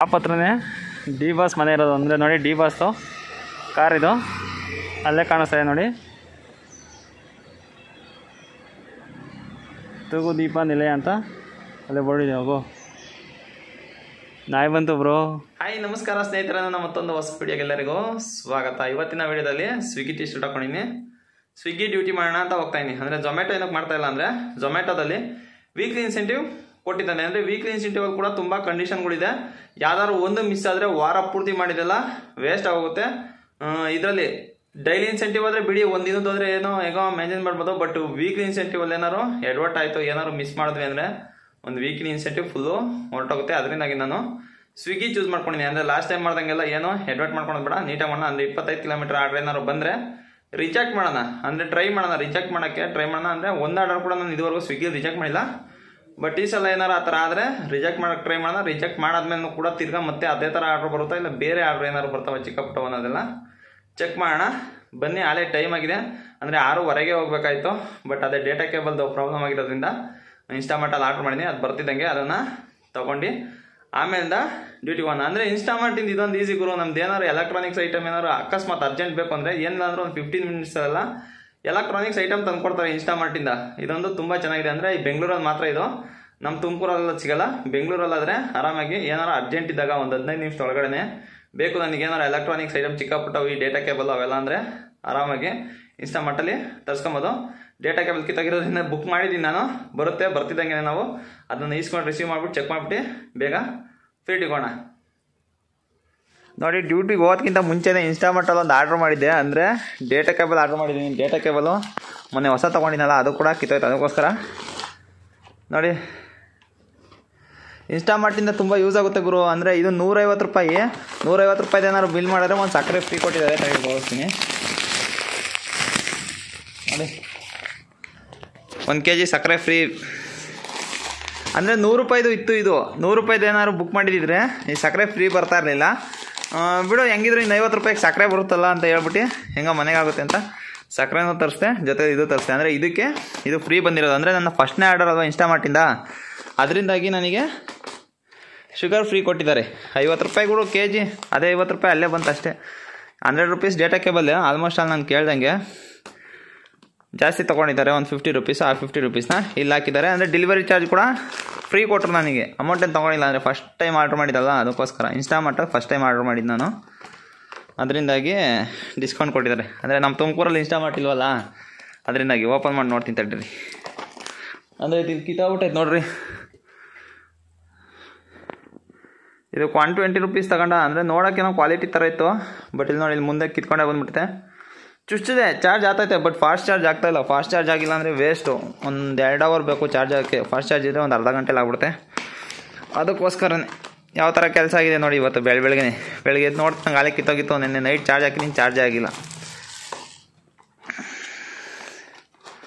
Shop ಹತ್ರನೇ D boss ಮನೆ ಇರೋದು. ಅಂದರೆ ನೋಡಿ ಡಿ ಬಾಸ್ದು ಕಾರ್ ಇದು ಅಲ್ಲೇ ಕಾಣಿಸ್ತಾ ಇದೆ ನೋಡಿ. ತೂಗು ದೀಪ ನಿಲಯ ಅಂತ ಅಲ್ಲೇ ಬೋರ್ಡಿದೆ. ಹೋಗು ನಾಯಿ ಬಂತು ಬ್ರೋ. ಹಾಯ್ ನಮಸ್ಕಾರ ಸ್ನೇಹಿತರೆ, ನನ್ನ ಮತ್ತೊಂದು ಹೊಸ ವಿಡಿಯೋಗೆ ಎಲ್ಲರಿಗೂ ಸ್ವಾಗತ. ಇವತ್ತಿನ ವಿಡಿಯೋದಲ್ಲಿ ಸ್ವಿಗ್ಗಿ ಟೀ ಶರ್ಟ್ ಹಾಕೊಂಡಿನಿ. ಸ್ವಿಗ್ಗಿ ಡ್ಯೂಟಿ ಮಾಡೋಣ ಅಂತ ಹೋಗ್ತಾ ಇದೀನಿ. ಅಂದರೆ ಝೊಮ್ಯಾಟೊ ಏನಕ್ಕೆ ಮಾಡ್ತಾ ಇಲ್ಲ ಅಂದರೆ ಝೊಮ್ಯಾಟೊದಲ್ಲಿ ವೀಕ್ಲಿ ಇನ್ಸೆಂಟಿವ್ ಕೊಟ್ಟಿದ್ದಾನೆ. ಅಂದರೆ ವೀಕ್ಲಿ ಇನ್ಸೆಂಟಿವ್ ಕೂಡ ತುಂಬ ಕಂಡೀಷನ್ಗಳಿದೆ. ಯಾವ್ದಾದ್ರು ಒಂದು ಮಿಸ್ ಆದರೆ ವಾರ ಪೂರ್ತಿ ಮಾಡಿದೆಲ್ಲ ವೇಸ್ಟ್ ಆಗೋಗುತ್ತೆ. ಇದರಲ್ಲಿ ಡೈಲಿ ಇನ್ಸೆಂಟಿವ್ ಆದರೆ ಬಿಡಿ, ಒಂದಿನದ್ದು ಆದರೆ ಏನೋ ಹೇಗೋ ಮೇಂಟೈನ್ ಮಾಡ್ಬೋದು. ಬಟ್ ವೀಕ್ಲಿ ಇನ್ಸೆಂಟಿವ್ ಅಲ್ಲಿ ಏನಾದ್ರು ಎಡವಟ್ ಆಯಿತು, ಏನಾದ್ರು ಮಿಸ್ ಮಾಡಿದ್ವಿ ಅಂದರೆ ಒಂದು ವೀಕ್ಲಿ ಇನ್ಸೆಂಟಿವ್ ಫುಲ್ಲು ಹೊರಟೋಗುತ್ತೆ. ಅದರಿಂದಾಗಿ ನಾನು ಸ್ವಿಗ್ಗಿ ಚೂಸ್ ಮಾಡ್ಕೊಂಡಿದ್ದೀನಿ. ಅಂದರೆ ಲಾಸ್ಟ್ ಟೈಮ್ ಮಾಡ್ದಂಗೆಲ್ಲ ಏನೋ ಎಡ್ವರ್ಟ್ ಮಾಡ್ಕೊಂಡು ಬೇಡ, ನೀಟಾಗಿ ಮಾಡೋಣ. ಅಂದರೆ 25 ಕಿಲೋಮೀಟರ್ ಆರ್ಡ್ರ್ ಏನಾದ್ರು ಬಂದರೆ ರಿಜೆಕ್ಟ್ ಮಾಡೋಣ, ಅಂದರೆ ಟ್ರೈ ಮಾಡೋಣ, ರಿಜೆಕ್ಟ್ ಮಾಡೋಕ್ಕೆ ಟ್ರೈ ಮಾಡೋಣ. ಅಂದರೆ ಒಂದು ಆರ್ಡರ್ ಕೂಡ ನಾನು ಇದುವರೆಗೂ ಸ್ವಿಗ್ಗಿ ರಿಜೆಕ್ಟ್ ಮಾಡಿಲ್ಲ. ಬಟ್ ಈ ಸಲ ಏನಾರು ಆ ಥರ ಆದರೆ ರಿಜೆಕ್ಟ್ ಮಾಡೋಕ್ಕೆ ಟ್ರೈ ಮಾಡೋಣ. ರಿಜೆಕ್ಟ್ ಮಾಡಾದ್ಮೇಲೆ ಕೂಡ ತಿರ್ಗಾ ಮತ್ತೆ ಅದೇ ಥರ ಆರ್ಡ್ರ್ ಬರುತ್ತಾ ಇಲ್ಲ ಬೇರೆ ಆರ್ಡ್ರ್ ಏನಾದ್ರು ಬರ್ತಾವೆ ಚಿಕ್ಕ ಪುಟ್ಟ ಅನ್ನೋದೆಲ್ಲ ಚೆಕ್ ಮಾಡೋಣ. ಬನ್ನಿ, ಆಲೇ ಟೈಮ್ ಆಗಿದೆ. ಅಂದರೆ 6:15 ಹೋಗ್ಬೇಕಾಯ್ತು. ಬಟ್ ಅದೇ ಡೇಟಾ ಕೇಬಲ್ದು ಪ್ರಾಬ್ಲಮ್ ಆಗಿರೋದ್ರಿಂದ ಇನ್ಸ್ಟಾಮಾರ್ಟಲ್ಲಿ ಆರ್ಡ್ರ್ ಮಾಡಿದ್ದೀನಿ. ಅದು ಬರ್ತಿದ್ದಂಗೆ ಅದನ್ನು ತೊಗೊಂಡು ಆಮೇಲಿಂದ ಡ್ಯೂಟಿ ಹೋಗೋಣ. ಅಂದರೆ ಇನ್ಸ್ಟಾಮಾರ್ಟಿಂದ ಇದೊಂದು ಈಸಿ ಗುರು. ನಮ್ದು ಏನಾದ್ರು ಎಲೆಕ್ಟ್ರಾನಿಕ್ಸ್ ಐಟಮ್ ಏನಾದ್ರು ಅಕಸ್ಮಾತ್ ಅರ್ಜೆಂಟ್ ಬೇಕು ಅಂದರೆ ಏನಿಲ್ಲ ಅಂದ್ರೆ ಒಂದು 15 ಮಿನಿಟ್ಸಲ್ಲ ಎಲೆಕ್ಟ್ರಾನಿಕ್ಸ್ ಐಟಮ್ ತಂದು ಕೊಡ್ತಾರೆ ಇನ್ಸ್ಟಾಮಾರ್ಟಿಂದ. ಇದೊಂದು ತುಂಬ ಚೆನ್ನಾಗಿದೆ. ಅಂದರೆ ಈ ಬೆಂಗಳೂರಲ್ಲಿ ಮಾತ್ರ ಇದು, ನಮ್ಮ ತುಮಕೂರಲ್ಲ ಸಿಗಲ್ಲ. ಬೆಂಗಳೂರಲ್ಲಾದರೆ ಆರಾಮಾಗಿ ಏನಾರು ಅರ್ಜೆಂಟ್ ಇದ್ದಾಗ ಒಂದು 15 ನಿಮಿಷದ ಒಳಗಡೆ ಬೇಕು ನನಗೆ ಏನಾರು ಎಲೆಕ್ಟ್ರಾನಿಕ್ಸ್ ಐಟಮ್ ಚಿಕ್ಕ ಪುಟ್ಟವು, ಈ ಡೇಟಾ ಕೇಬಲ್ ಅವೆಲ್ಲ ಅಂದರೆ ಆರಾಮಾಗಿ ಇನ್ಸ್ಟಾಮಾರ್ಟಲ್ಲಿ ತರಿಸ್ಕೊಬೋದು. ಡೇಟಾ ಕೇಬಲ್ ಕಿತ್ತಾಗಿರೋದ್ರಿಂದ ಬುಕ್ ಮಾಡಿದ್ದೀನಿ ನಾನು. ಬರ್ತಿದ್ದಂಗೆ ನಾವು ಅದನ್ನು ಈಸ್ಕೊಂಡು ರಿಸೀವ್ ಮಾಡಿಬಿಟ್ಟು ಚೆಕ್ ಮಾಡಿಬಿಟ್ಟು ಬೇಗ ಫ್ರೀ ಇಟ್ಕೋಣ. ನೋಡಿ, ಡ್ಯೂಟಿಗೆ ಹೋಗೋದಕ್ಕಿಂತ ಮುಂಚೆನೇ ಇನ್ಸ್ಟಾಮಾರ್ಟಲ್ಲಿ ಒಂದು ಆರ್ಡ್ರ್ ಮಾಡಿದ್ದೆ. ಅಂದರೆ ಡೇಟಾ ಕೇಬಲ್ ಆರ್ಡ್ರ್ ಮಾಡಿದ್ದೀನಿ. ಡೇಟಾ ಕೇಬಲು ಮೊನ್ನೆ ಹೊಸ ತೊಗೊಂಡಿನಲ್ಲ, ಅದು ಕೂಡ ಕಿತ್ತೋಯ್ತು. ಅದಕ್ಕೋಸ್ಕರ ನೋಡಿ, ಇನ್ಸ್ಟಾಮಾರ್ಟಿಂದ ತುಂಬ ಯೂಸ್ ಆಗುತ್ತೆ ಗುರು. ಅಂದರೆ ಇದು 150 ರೂಪಾಯಿ. 150 ರೂಪಾಯಿದು ಏನಾದ್ರು ಬಿಲ್ ಮಾಡಿದ್ರೆ ಒಂದು ಸಕ್ಕರೆ ಫ್ರೀ ಕೊಟ್ಟಿದ್ದಾರೆ. ತಗೊಳ್ತೀನಿ ನೋಡಿ, 1 kg ಸಕ್ಕರೆ ಫ್ರೀ. ಅಂದರೆ 100 ರೂಪಾಯಿದು ಇತ್ತು. ಇದು 100 ರೂಪಾಯಿದು ಏನಾದ್ರು ಬುಕ್ ಮಾಡಿದಿದ್ರೆ ಈ ಸಕ್ಕರೆ ಫ್ರೀ ಬರ್ತಾ ಇರಲಿಲ್ಲ. ಬಿಡು, ಹೆಂಗಿದ್ರು ಇನ್ನು 50 ರೂಪಾಯಿಗೆ ಸಕ್ಕರೆ ಬರುತ್ತಲ್ಲ ಅಂತ ಹೇಳ್ಬಿಟ್ಟು ಹೆಂಗೆ ಮನೆಗೆ ಆಗುತ್ತೆ ಅಂತ ಸಕ್ಕರೆನೂ ತರಿಸ್ದೆ, ಜೊತೆ ಇದು ತರಿಸ್ದೆ. ಅಂದರೆ ಇದು ಫ್ರೀ ಬಂದಿರೋದು. ಅಂದರೆ ನನ್ನ ಫಸ್ಟ್ನೇ ಆರ್ಡರ್ ಅಲ್ವಾ ಇನ್ಸ್ಟಾಮಾರ್ಟಿಂದ, ಅದರಿಂದಾಗಿ ನನಗೆ ಶುಗರ್ ಫ್ರೀ ಕೊಟ್ಟಿದ್ದಾರೆ. 50 ರೂಪಾಯಿಗಳು kg, ಅದೇ 50 ರೂಪಾಯಿ ಅಲ್ಲೇ ಬಂತು ಅಷ್ಟೇ. 100 ರೂಪೀಸ್ ಡೇಟಾ ಕೇಬಲ್ ಆಲ್ಮೋಸ್ಟ್ ಅಲ್ಲಿ ನಾನು ಕೇಳ್ದಂಗೆ ಜಾಸ್ತಿ ತೊಗೊಂಡಿದ್ದಾರೆ. ಒಂದು 50 ರೂಪೀಸ್, ಆ 50 ರೂಪೀಸ್ನ ಇಲ್ಲಿ ಹಾಕಿದ್ದಾರೆ. ಅಂದರೆ ಡೆಲಿವರಿ ಚಾರ್ಜ್ ಕೂಡ ಫ್ರೀ ಕೊಟ್ಟರು ನನಗೆ. ಅಮೌಂಟ್ ಏನು ತೊಗೊಂಡಿಲ್ಲ. ಅಂದರೆ ಫಸ್ಟ್ ಟೈಮ್ ಆರ್ಡ್ರ್ ಮಾಡಿದ್ದಲ್ಲ, ಅದಕ್ಕೋಸ್ಕರ ಇನ್ಸ್ಟಾಮಾರ್ಟಲ್ಲಿ ಫಸ್ಟ್ ಟೈಮ್ ಆರ್ಡ್ರ್ ಮಾಡಿದ್ದು ನಾನು. ಅದರಿಂದಾಗಿ ಡಿಸ್ಕೌಂಟ್ ಕೊಟ್ಟಿದ್ದಾರೆ. ಅಂದರೆ ನಮ್ಮ ತುಮಕೂರಲ್ಲಿ ಇನ್ಸ್ಟಾಮಾರ್ಟ್ ಇಲ್ವಲ್ಲ, ಅದರಿಂದಾಗಿ ಓಪನ್ ಮಾಡಿ ನೋಡ್ತೀನಿ ತಡ್ರಿ. ಅಂದರೆ ಇದು ಕಿತ್ತಾಗ್ಬಿಟ್ಟೈತೆ ನೋಡ್ರಿ. ಇದು 120 ರೂಪೀಸ್ ತಗೊಂಡ. ಅಂದರೆ ನೋಡೋಕ್ಕೇನೋ ಕ್ವಾಲಿಟಿ ಥರ ಇತ್ತು. ಬಟ್ ಇಲ್ಲಿ ನೋಡಿ, ಇಲ್ಲಿ ಮುಂದೆ ಕಿತ್ಕೊಂಡೇ ಬಂದುಬಿಡುತ್ತೆ. ಚುಚ್ಚಿದೆ, ಚಾರ್ಜ್ ಆಗ್ತೈತೆ. ಬಟ್ ಫಾಸ್ಟ್ ಚಾರ್ಜ್ ಆಗ್ತಾಯಿಲ್ಲ. ಫಾಸ್ಟ್ ಚಾರ್ಜ್ ಆಗಿಲ್ಲ ಅಂದರೆ ವೇಸ್ಟು. ಒಂದು 2 ಅವರ್ ಬೇಕು ಚಾರ್ಜ್ ಆಗೋಕ್ಕೆ. ಫಾಸ್ಟ್ ಚಾರ್ಜ್ ಇದ್ದರೆ ಒಂದು ಅರ್ಧ ಗಂಟೆಲಿ ಆಗ್ಬಿಡುತ್ತೆ. ಅದಕ್ಕೋಸ್ಕರನೇ ಯಾವ ಥರ ಕೆಲಸ ಆಗಿದೆ ನೋಡಿ. ಇವತ್ತು ಬೆಳಗ್ಗೆ ಎದ್ದು ನೋಡ್ತಂಗೆ ಆಲೆ ಕಿತ್ತೋಗಿತ್ತು. ನಿನ್ನೆ ನೈಟ್ ಚಾರ್ಜ್ ಹಾಕಿದ್ದೀನಿ, ಚಾರ್ಜೇ ಆಗಿಲ್ಲ.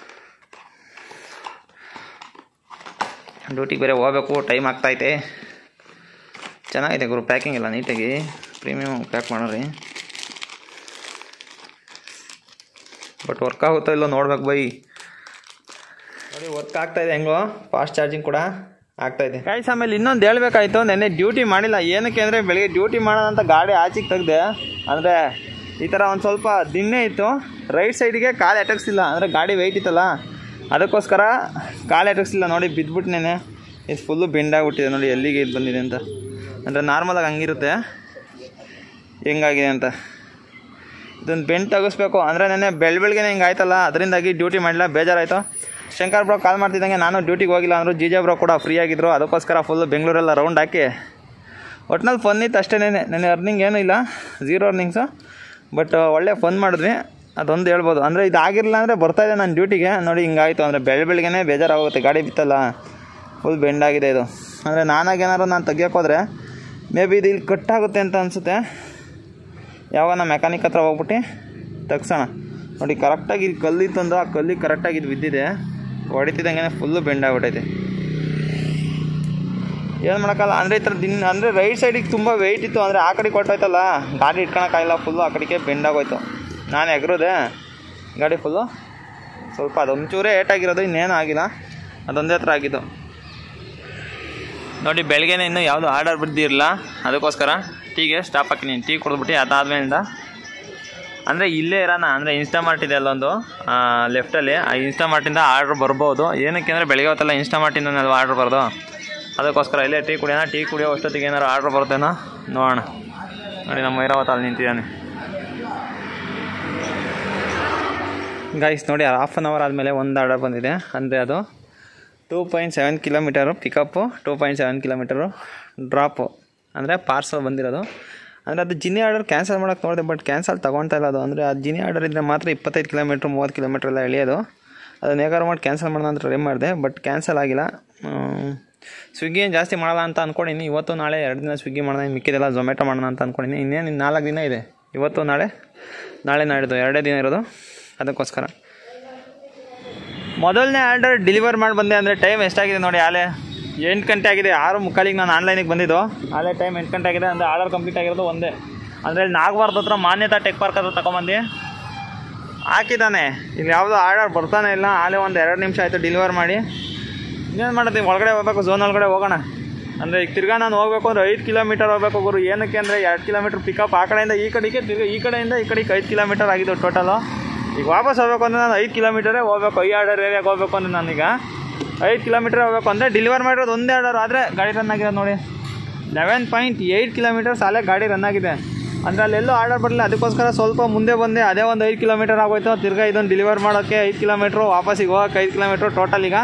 ಡ್ಯೂಟಿಗೆ ಬೇರೆ ಹೋಗಬೇಕು, ಟೈಮ್ ಆಗ್ತೈತೆ. ಚೆನ್ನಾಗಿದೆ ಗುರು, ಪ್ಯಾಕಿಂಗ್ ಎಲ್ಲ ನೀಟಾಗಿ ಪ್ರೀಮಿಯಮ್ ಪ್ಯಾಕ್ ಮಾಡೋರಿ. ಬಟ್ ವರ್ಕ್ ಆಗುತ್ತೋ ಇಲ್ಲೋ ನೋಡ್ಬೇಕು ಬೈ. ನೋಡಿ, ವರ್ಕ್ ಆಗ್ತಾಯಿದೆ ಹೆಂಗೋ. ಫಾಸ್ಟ್ ಚಾರ್ಜಿಂಗ್ ಕೂಡ ಆಗ್ತಾಯಿದೆ. ಗೈಸ್, ಆಮೇಲೆ ಇನ್ನೊಂದು ಹೇಳ್ಬೇಕಾಯ್ತು. ನೆನ್ನೆ ಡ್ಯೂಟಿ ಮಾಡಿಲ್ಲ. ಏನಕ್ಕೆ ಅಂದರೆ ಬೆಳಗ್ಗೆ ಡ್ಯೂಟಿ ಮಾಡೋಣ ಅಂತ ಗಾಡಿ ಆಚೆಗೆ ತೆಗ್ದೆ. ಅಂದರೆ ಈ ಥರ ಒಂದು ಸ್ವಲ್ಪ ದಿನ್ನೇ ಇತ್ತು. ರೈಟ್ ಸೈಡಿಗೆ ಕಾಲು ಎಟಕ್ಸಿಲ್ಲ. ಅಂದರೆ ಗಾಡಿ ವೆಯ್ಟ್ ಇತ್ತಲ್ಲ, ಅದಕ್ಕೋಸ್ಕರ ಕಾಲು ಎಟಕ್ಸಿಲ್ಲ. ನೋಡಿ, ಬಿದ್ದುಬಿಟ್ಟು ಇದು ಫುಲ್ಲು ಬೆಂಡಾಗ್ಬಿಟ್ಟಿದೆ. ನೋಡಿ ಎಲ್ಲಿಗೆ ಇದು ಬಂದಿದೆ ಅಂತ. ಅಂದರೆ ನಾರ್ಮಲಾಗಿ ಹಂಗಿರುತ್ತೆ, ಹೆಂಗಾಗಿದೆ ಅಂತ. ಇದೊಂದು ಬೆಂಡ್ ತೆಗಿಸ್ಬೇಕು. ಅಂದರೆ ನೆನ್ನೆ ಬೆಳಗ್ಗೆ ಹಿಂಗೆ ಆಯ್ತಲ್ಲ, ಅದರಿಂದಾಗಿ ಡ್ಯೂಟಿ ಮಾಡಿಲ್ಲ. ಬೇಜಾರಾಯಿತು. ಶಂಕರ್ ಬ್ರೋ ಕಾಲ್ ಮಾಡ್ತಿದ್ದಂಗೆ ನಾನು ಡ್ಯೂಟಿಗೆ ಹೋಗಿಲ್ಲ ಅಂದರು. ಜೀಜಾ ಬ್ರೋ ಕೂಡ ಫ್ರೀ ಆಗಿದ್ರು. ಅದಕ್ಕೋಸ್ಕರ ಫುಲ್ಲು ಬೆಂಗಳೂರೆಲ್ಲ ರೌಂಡ್ ಹಾಕಿ ಒಟ್ನಲ್ಲಿ ಫನ್ ಇತ್ತು ಅಷ್ಟೇ. ನೆನ್ನೆ ಅರ್ನಿಂಗ್ ಏನೂ ಇಲ್ಲ, 0 ಅರ್ನಿಂಗ್ಸು. ಬಟ್ ಒಳ್ಳೆ ಫನ್ ಮಾಡಿದ್ವಿ, ಅದೊಂದು ಹೇಳ್ಬೋದು. ಅಂದರೆ ಇದಾಗಿರಲಿಲ್ಲ ಅಂದರೆ ಬರ್ತಾಯಿದೆ ನಾನು ಡ್ಯೂಟಿಗೆ. ನೋಡಿ ಹಿಂಗಾಯಿತು. ಅಂದರೆ ಬೆಳಗ್ಗೆನೇ ಬೇಜಾರಾಗುತ್ತೆ. ಗಾಡಿ ಬಿತ್ತಲ್ಲ, ಫುಲ್ ಬೆಂಡಾಗಿದೆ ಇದು. ಅಂದರೆ ನಾನಾಗೇನಾದ್ರು ನಾನು ತೆಗಿಯೋಕ್ಕೋದ್ರೆ ಮೇ ಬಿ ಇದು ಇಲ್ಲಿ ಕಟ್ಟಾಗುತ್ತೆ ಅಂತ ಅನಿಸುತ್ತೆ. ಯಾವಾಗ ಮೆಕ್ಯಾನಿಕ್ ಹತ್ರ ಹೋಗ್ಬಿಟ್ಟು ತೆಗ್ಸೋಣ. ನೋಡಿ, ಕರೆಕ್ಟಾಗಿ ಇಲ್ಲಿ ಕಲ್ಲಿತ್ತಂದು, ಆ ಕಲ್ಲಿಗೆ ಕರೆಕ್ಟಾಗಿ ಇದು ಬಿದ್ದಿದೆ. ಹೊಡಿತಿದ್ದಂಗೆ ಫುಲ್ಲು ಬೆಂಡಾಗ್ಬಿಟ್ಟೈತೆ. ಏನು ಮಾಡೋಕ್ಕಲ್ಲ. ಅಂದರೆ ಈ ಥರ ಅಂದರೆ ರೈಟ್ ಸೈಡಿಗೆ ತುಂಬ ವೆಯ್ಟ್ ಇತ್ತು. ಅಂದರೆ ಆ ಕಡೆಗೆ ಕೊಟ್ಟೋಯ್ತಲ್ಲ, ಗಾಡಿ ಇಟ್ಕೊಳಕ್ಕಾಗಿಲ್ಲ. ಫುಲ್ಲು ಆ ಕಡೆಗೆ ಬೆಂಡಾಗೋಯ್ತು. ನಾನು ಎಗರೋದೆ, ಗಾಡಿ ಫುಲ್ಲು ಸ್ವಲ್ಪ ಅದೊಂಚೂರೇ ಏಟಾಗಿರೋದು, ಇನ್ನೇನು ಆಗಿಲ್ಲ. ಅದೊಂದೇ ಹತ್ರ ಆಗಿದ್ದು. ನೋಡಿ ಬೆಳಗ್ಗೆನೇ ಇನ್ನೂ ಯಾವುದು ಆರ್ಡರ್ ಬಿದ್ದಿರಲಿಲ್ಲ, ಅದಕ್ಕೋಸ್ಕರ ಟೀಗೆ ಸ್ಟಾಪ್ ಹಾಕಿನಿ. ಟೀ ಕುಡಿದ್ಬಿಟ್ಟು ಅದಾದ್ಮೇಲಿಂದ ಅಂದರೆ ಇಲ್ಲೇ ಇರೋಣ, ಅಂದರೆ ಇನ್ಸ್ಟಾಮಾರ್ಟ್ ಇದೆ ಅಲ್ಲೊಂದು ಲೆಫ್ಟಲ್ಲಿ, ಆ ಇನ್ಸ್ಟಾಮಾರ್ಟಿಂದ ಆರ್ಡ್ರ್ ಬರ್ಬೋದು. ಏನಕ್ಕೆ ಅಂದರೆ ಬೆಳಗ್ಗೆ ಹೊತ್ತಲ್ಲ ಇನ್ಸ್ಟಾಮಾರ್ಟಿಂದ ಆರ್ಡ್ರ್ ಬರೋದು, ಅದಕ್ಕೋಸ್ಕರ ಇಲ್ಲೇ ಟೀ ಕುಡಿಯೋಣ. ಟೀ ಕುಡಿಯೋ ಅಷ್ಟೊತ್ತಿಗೆ ಏನಾರು ಆರ್ಡ್ರ್ ಬರುತ್ತೇನೋ ನೋಡೋಣ. ನೋಡಿ ನಮ್ಮ ಐರಾವತ ಅಲ್ಲಿ ನಿಂತಿದ್ದಾನೆ ಗೈಸ್. ನೋಡಿ 1/2 an hour ಆದಮೇಲೆ ಒಂದು ಆರ್ಡರ್ ಬಂದಿದೆ. ಅಂದರೆ ಅದು 2.7 ಕಿಲೋಮೀಟರು ಪಿಕಪ್ಪು, 2.7 ಕಿಲೋಮೀಟರು ಡ್ರಾಪು, ಅಂದರೆ ಪಾರ್ಸಲ್ ಬಂದಿರೋದು. ಅಂದರೆ ಅದು ಜಿನಿ ಆರ್ಡರ್ ಕ್ಯಾನ್ಸಲ್ ಮಾಡೋಕ್ಕೆ ನೋಡಿದೆ, ಬಟ್ ಕ್ಯಾನ್ಸಲ್ ತೊಗೊಳ್ತಾ ಇಲ್ಲ ಅದು. ಅಂದರೆ ಆ ಜಿನಿ ಆರ್ಡರ್ ಇದ್ದರೆ ಮಾತ್ರ 25 ಕಿಲೋಮೀಟ್ರ್ 30 ಕಿಲೋಮೀಟ್ರ್ ಎಲ್ಲ ಎಳೆಯೋದು. ಅದನ್ನ ಹೇಗಾರು ಮಾಡಿ ಕ್ಯಾನ್ಸಲ್ ಮಾಡೋಣ ಅಂತ ಟ್ರೈ ಮಾಡಿದೆ, ಬಟ್ ಕ್ಯಾನ್ಸಲ್ ಆಗಿಲ್ಲ. ಸ್ವಿಗ್ಗಿ ಏನು ಜಾಸ್ತಿ ಮಾಡೋಲ್ಲ ಅಂತ ಅಂದ್ಕೊಂಡಿನಿ. ಇವತ್ತು ನಾಳೆ 2 ದಿನ ಸ್ವಿಗ್ಗಿ ಮಾಡೋಣ, ಮಿಕ್ಕಿದೆಲ್ಲ ಝೊಮ್ಯಾಟೊ ಮಾಡೋಣ ಅಂತ ಅಂದ್ಕೊಂಡಿನಿ. ಇನ್ನೇನು 4 ದಿನ ಇದೆ, ಇವತ್ತು ನಾಳೆ ನಾಡಿದ್ದು 2 ದಿನ ಇರೋದು. ಅದಕ್ಕೋಸ್ಕರ ಮೊದಲನೇ ಆರ್ಡರ್ ಡೆಲಿವರ್ ಮಾಡಿ ಬಂದೆ. ಅಂದರೆ ಟೈಮ್ ಎಷ್ಟಾಗಿದೆ ನೋಡಿ, ಆಲೇ 8 ಗಂಟೆ ಆಗಿದೆ. 6:45 ನಾನು ಆನ್ಲೈನಿಗೆ ಬಂದಿದ್ದು, ಆಲೇ ಟೈಮ್ 8 ಗಂಟೆ ಆಗಿದೆ. ಅಂದರೆ ಆರ್ಡರ್ ಕಂಪ್ಲೀಟ್ ಆಗಿರೋದು ಒಂದೇ. ಅಂದರೆ ನಾಗವಾರದ ಹತ್ರ ಮಾನ್ಯತಾ ಟೆಕ್ ಪಾರ್ಕ್ ಹತ್ರ ತಗೊಂಬಂದು ಹಾಕಿದ್ದಾನೆ. ಇಲ್ಲಿ ಯಾವುದೋ ಆರ್ಡರ್ ಬರ್ತಾನೆ ಇಲ್ಲ. ಆಲೇ ಒಂದು 2 ನಿಮಿಷ ಆಯಿತು ಡೆಲಿವರ್ ಮಾಡಿ. ಇನ್ನೇನು ಮಾಡೋದು, ಒಳಗಡೆ ಹೋಗ್ಬೇಕು, ಝೋನ್ ಒಳಗಡೆ ಹೋಗೋಣ. ಅಂದರೆ ಈಗ ತಿರ್ಗಾ ನಾನು ಹೋಗ್ಬೇಕು ಅಂದರೆ 5 ಕಿಲೋಮೀಟರ್ ಹೋಗ್ಬೇಕು ಗುರು. ಏನಕ್ಕೆ ಅಂದರೆ 2 ಕಿಲೋಮೀಟ್ರ್ ಪಿಕಪ್ ಆ ಕಡೆಯಿಂದ ಈ ಕಡೆಗೆ, ತಿರ್ಗಿ ಈ ಕಡೆಯಿಂದ ಈ ಕಡೆಗೆ 5 ಕಿಲೋಮೀಟರ್ ಆಗಿದ್ದು ಟೋಟಲು. ಈಗ ವಾಪಸ್ ಹೋಗ್ಬೇಕು ಅಂದರೆ ನಾನು 5 ಕಿಲೋಮೀಟರೇ ಹೋಗ್ಬೇಕು. ಈ ಆರ್ಡರ್ ಏರಿಯಾಗೆ ಹೋಗ್ಬೇಕು ಅಂದರೆ ನಾನೀಗ 5 ಕಿಲೋಮೀಟರ್ ಹೋಗ್ಬೇಕು. ಅಂದರೆ ಡೆಲಿವರ್ ಮಾಡಿರೋದು ಒಂದೇ ಆರ್ಡರ್, ಆದರೆ ಗಾಡಿ ರನ್ ಆಗಿದೆ ನೋಡಿ. 11.8 ಕಿಲೋಮೀಟರ್ಸ್ ಅಲ್ಲೇ ಗಾಡಿ ರನ್ ಆಗಿದೆ. ಅಂದರೆ ಅಲ್ಲೆಲ್ಲೂ ಆರ್ಡರ್ ಬರಲಿಲ್ಲ, ಅದಕ್ಕೋಸ್ಕರ ಸ್ವಲ್ಪ ಮುಂದೆ ಬಂದೆ. ಅದೇ ಒಂದು 5 ಕಿಲೋಮೀಟರ್ ಆಗೋಯ್ತು. ತಿರ್ಗಾ ಇದೊಂದು ಡೆಲಿವರ್ ಮಾಡೋಕ್ಕೆ 5 ಕಿಲೋಮೀಟ್ರು, ವಾಪಸ್ಸಿಗೆ ಹೋಗೋಕ್ಕೆ 5 ಕಿಲೋಮೀಟ್ರು, ಟೋಟಲ್ ಈಗ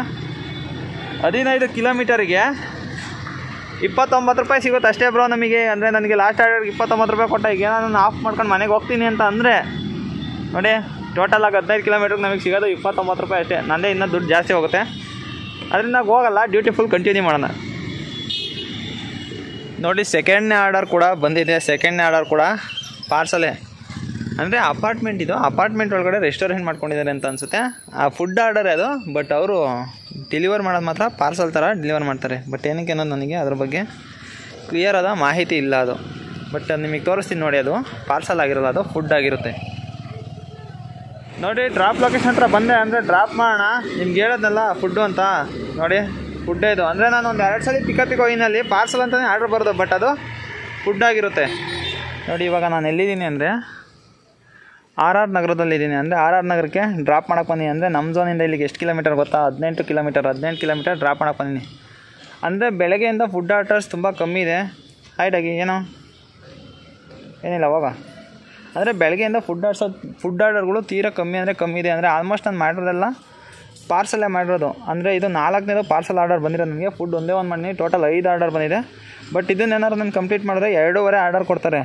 15 ಕಿಲೋಮೀಟರಿಗೆ 29 ರೂಪಾಯಿ ಸಿಗುತ್ತೆ ಅಷ್ಟೇ ಬ್ರೋ ನಮಗೆ. ಅಂದರೆ ನನಗೆ ಲಾಸ್ಟ್ ಆರ್ಡರ್ಗೆ 29 ರೂಪಾಯಿ ಕೊಟ್ಟ. ಈಗ ನಾನು ಆಫ್ ಮಾಡ್ಕೊಂಡು ಮನೆಗೆ ಹೋಗ್ತೀನಿ ಅಂತ ಅಂದರೆ ನೋಡಿ, ಟೋಟಲಾಗಿ 15 ಕಿಲೋಮೀಟ್ರಿಗೆ ನಮಗೆ ಸಿಗೋದು 29 ರೂಪಾಯಿ ಅಷ್ಟೇ. ನನ್ನದೇ ಇನ್ನೂ ದುಡ್ಡು ಜಾಸ್ತಿ ಹೋಗುತ್ತೆ, ಅದರಿಂದ ಹೋಗಲ್ಲ. ಡ್ಯೂಟಿ ಫುಲ್ ಕಂಟಿನ್ಯೂ ಮಾಡೋಣ. ನೋಡಿ ಸೆಕೆಂಡ್ನೇ ಆರ್ಡರ್ ಕೂಡ ಬಂದಿದೆ. ಸೆಕೆಂಡ್ನೇ ಆರ್ಡರ್ ಕೂಡ ಪಾರ್ಸಲೇ. ಅಂದರೆ ಅಪಾರ್ಟ್ಮೆಂಟ್ ಇದು, ಅಪಾರ್ಟ್ಮೆಂಟ್ ಒಳಗಡೆ ರೆಸ್ಟೋರೆಂಟ್ ಮಾಡ್ಕೊಂಡಿದ್ದಾರೆ ಅಂತ ಅನಿಸುತ್ತೆ. ಆ ಫುಡ್ ಆರ್ಡರ್ ಅದು, ಬಟ್ ಅವರು ಡೆಲಿವರ್ ಮಾಡೋದು ಮಾತ್ರ ಪಾರ್ಸಲ್ ಥರ ಡೆಲಿವರ್ ಮಾಡ್ತಾರೆ. ಬಟ್ ಏನಕ್ಕೆ ಅನ್ನೋದು ನನಗೆ ಅದ್ರ ಬಗ್ಗೆ ಕ್ಲಿಯರ್ ಆದ ಮಾಹಿತಿ ಇಲ್ಲ ಅದು. ಬಟ್ ನಿಮಗೆ ತೋರಿಸ್ತೀನಿ ನೋಡಿ, ಅದು ಪಾರ್ಸಲ್ ಆಗಿರೋಲ್ಲ, ಅದು ಫುಡ್ ಆಗಿರುತ್ತೆ. ನೋಡಿ ಡ್ರಾಪ್ ಲೊಕೇಶನ್ ಹತ್ರ ಬಂದೆ. ಅಂದರೆ ಡ್ರಾಪ್ ಮಾಡೋಣ, ನಿಮ್ಗೆ ಹೇಳೋದಲ್ಲ ಫುಡ್ಡು ಅಂತ. ನೋಡಿ ಫುಡ್ಡೇ ಇದು. ಅಂದರೆ ನಾನು ಒಂದು 2 ಸಲ ಪಿಕಪ್ಪಿಗೆ ಹೋಗಿನಲ್ಲಿ ಪಾರ್ಸಲ್ ಅಂತಲೇ ಆರ್ಡ್ರ್ ಬರೋದು, ಬಟ್ ಅದು ಫುಡ್ ಆಗಿರುತ್ತೆ. ನೋಡಿ ಇವಾಗ ನಾನು ಎಲ್ಲಿದ್ದೀನಿ ಅಂದರೆ RR ನಗರದಲ್ಲಿದ್ದೀನಿ. ಅಂದರೆ RR ನಗರಕ್ಕೆ ಡ್ರಾಪ್ ಮಾಡೋಕ್ಕೆ ಬಂದೀನಿ. ಅಂದರೆ ನಮ್ಮ ಝೋನಿಂದ ಇಲ್ಲಿಗೆ ಎಷ್ಟು ಕಿಲೋಮೀಟರ್ ಗೊತ್ತಾ? 18 ಕಿಲೋಮೀಟರ್ ಡ್ರಾಪ್ ಮಾಡೋಕ್ಕೆ ಬಂದೀನಿ. ಅಂದರೆ ಬೆಳಗ್ಗೆಯಿಂದ ಫುಡ್ ಆರ್ಡರ್ಸ್ ತುಂಬ ಕಮ್ಮಿ ಇದೆ. ಹೈಟಾಗಿ ಏನೋ ಏನಿಲ್ಲ ಹೋಗ. ಅಂದರೆ ಬೆಳಗ್ಗೆಯಿಂದ ಫುಡ್ ಆರ್ಡರ್ಗಳು ತೀರಾ ಕಮ್ಮಿ ಅಂದರೆ ಕಮ್ಮಿ ಇದೆ. ಅಂದರೆ ಆಲ್ಮೋಸ್ಟ್ ನಾನು ಮಾಡಿರೋದೆಲ್ಲ ಪಾರ್ಸಲ್ಲೇ ಮಾಡಿರೋದು. ಅಂದರೆ ಇದು 4ನೇದು ಪಾರ್ಸಲ್ ಆರ್ಡರ್ ಬಂದಿರೋದು ನನಗೆ. ಫುಡ್ ಒಂದೇ ಒಂದು ಮಾಡಿ ಟೋಟಲ್ 5 ಆರ್ಡರ್ ಬಂದಿದೆ. ಬಟ್ ಇದನ್ನೇನಾದ್ರು ನಾನು ಕಂಪ್ಲೀಟ್ ಮಾಡಿದ್ರೆ 2.5 ಆರ್ಡರ್ ಕೊಡ್ತಾರೆ.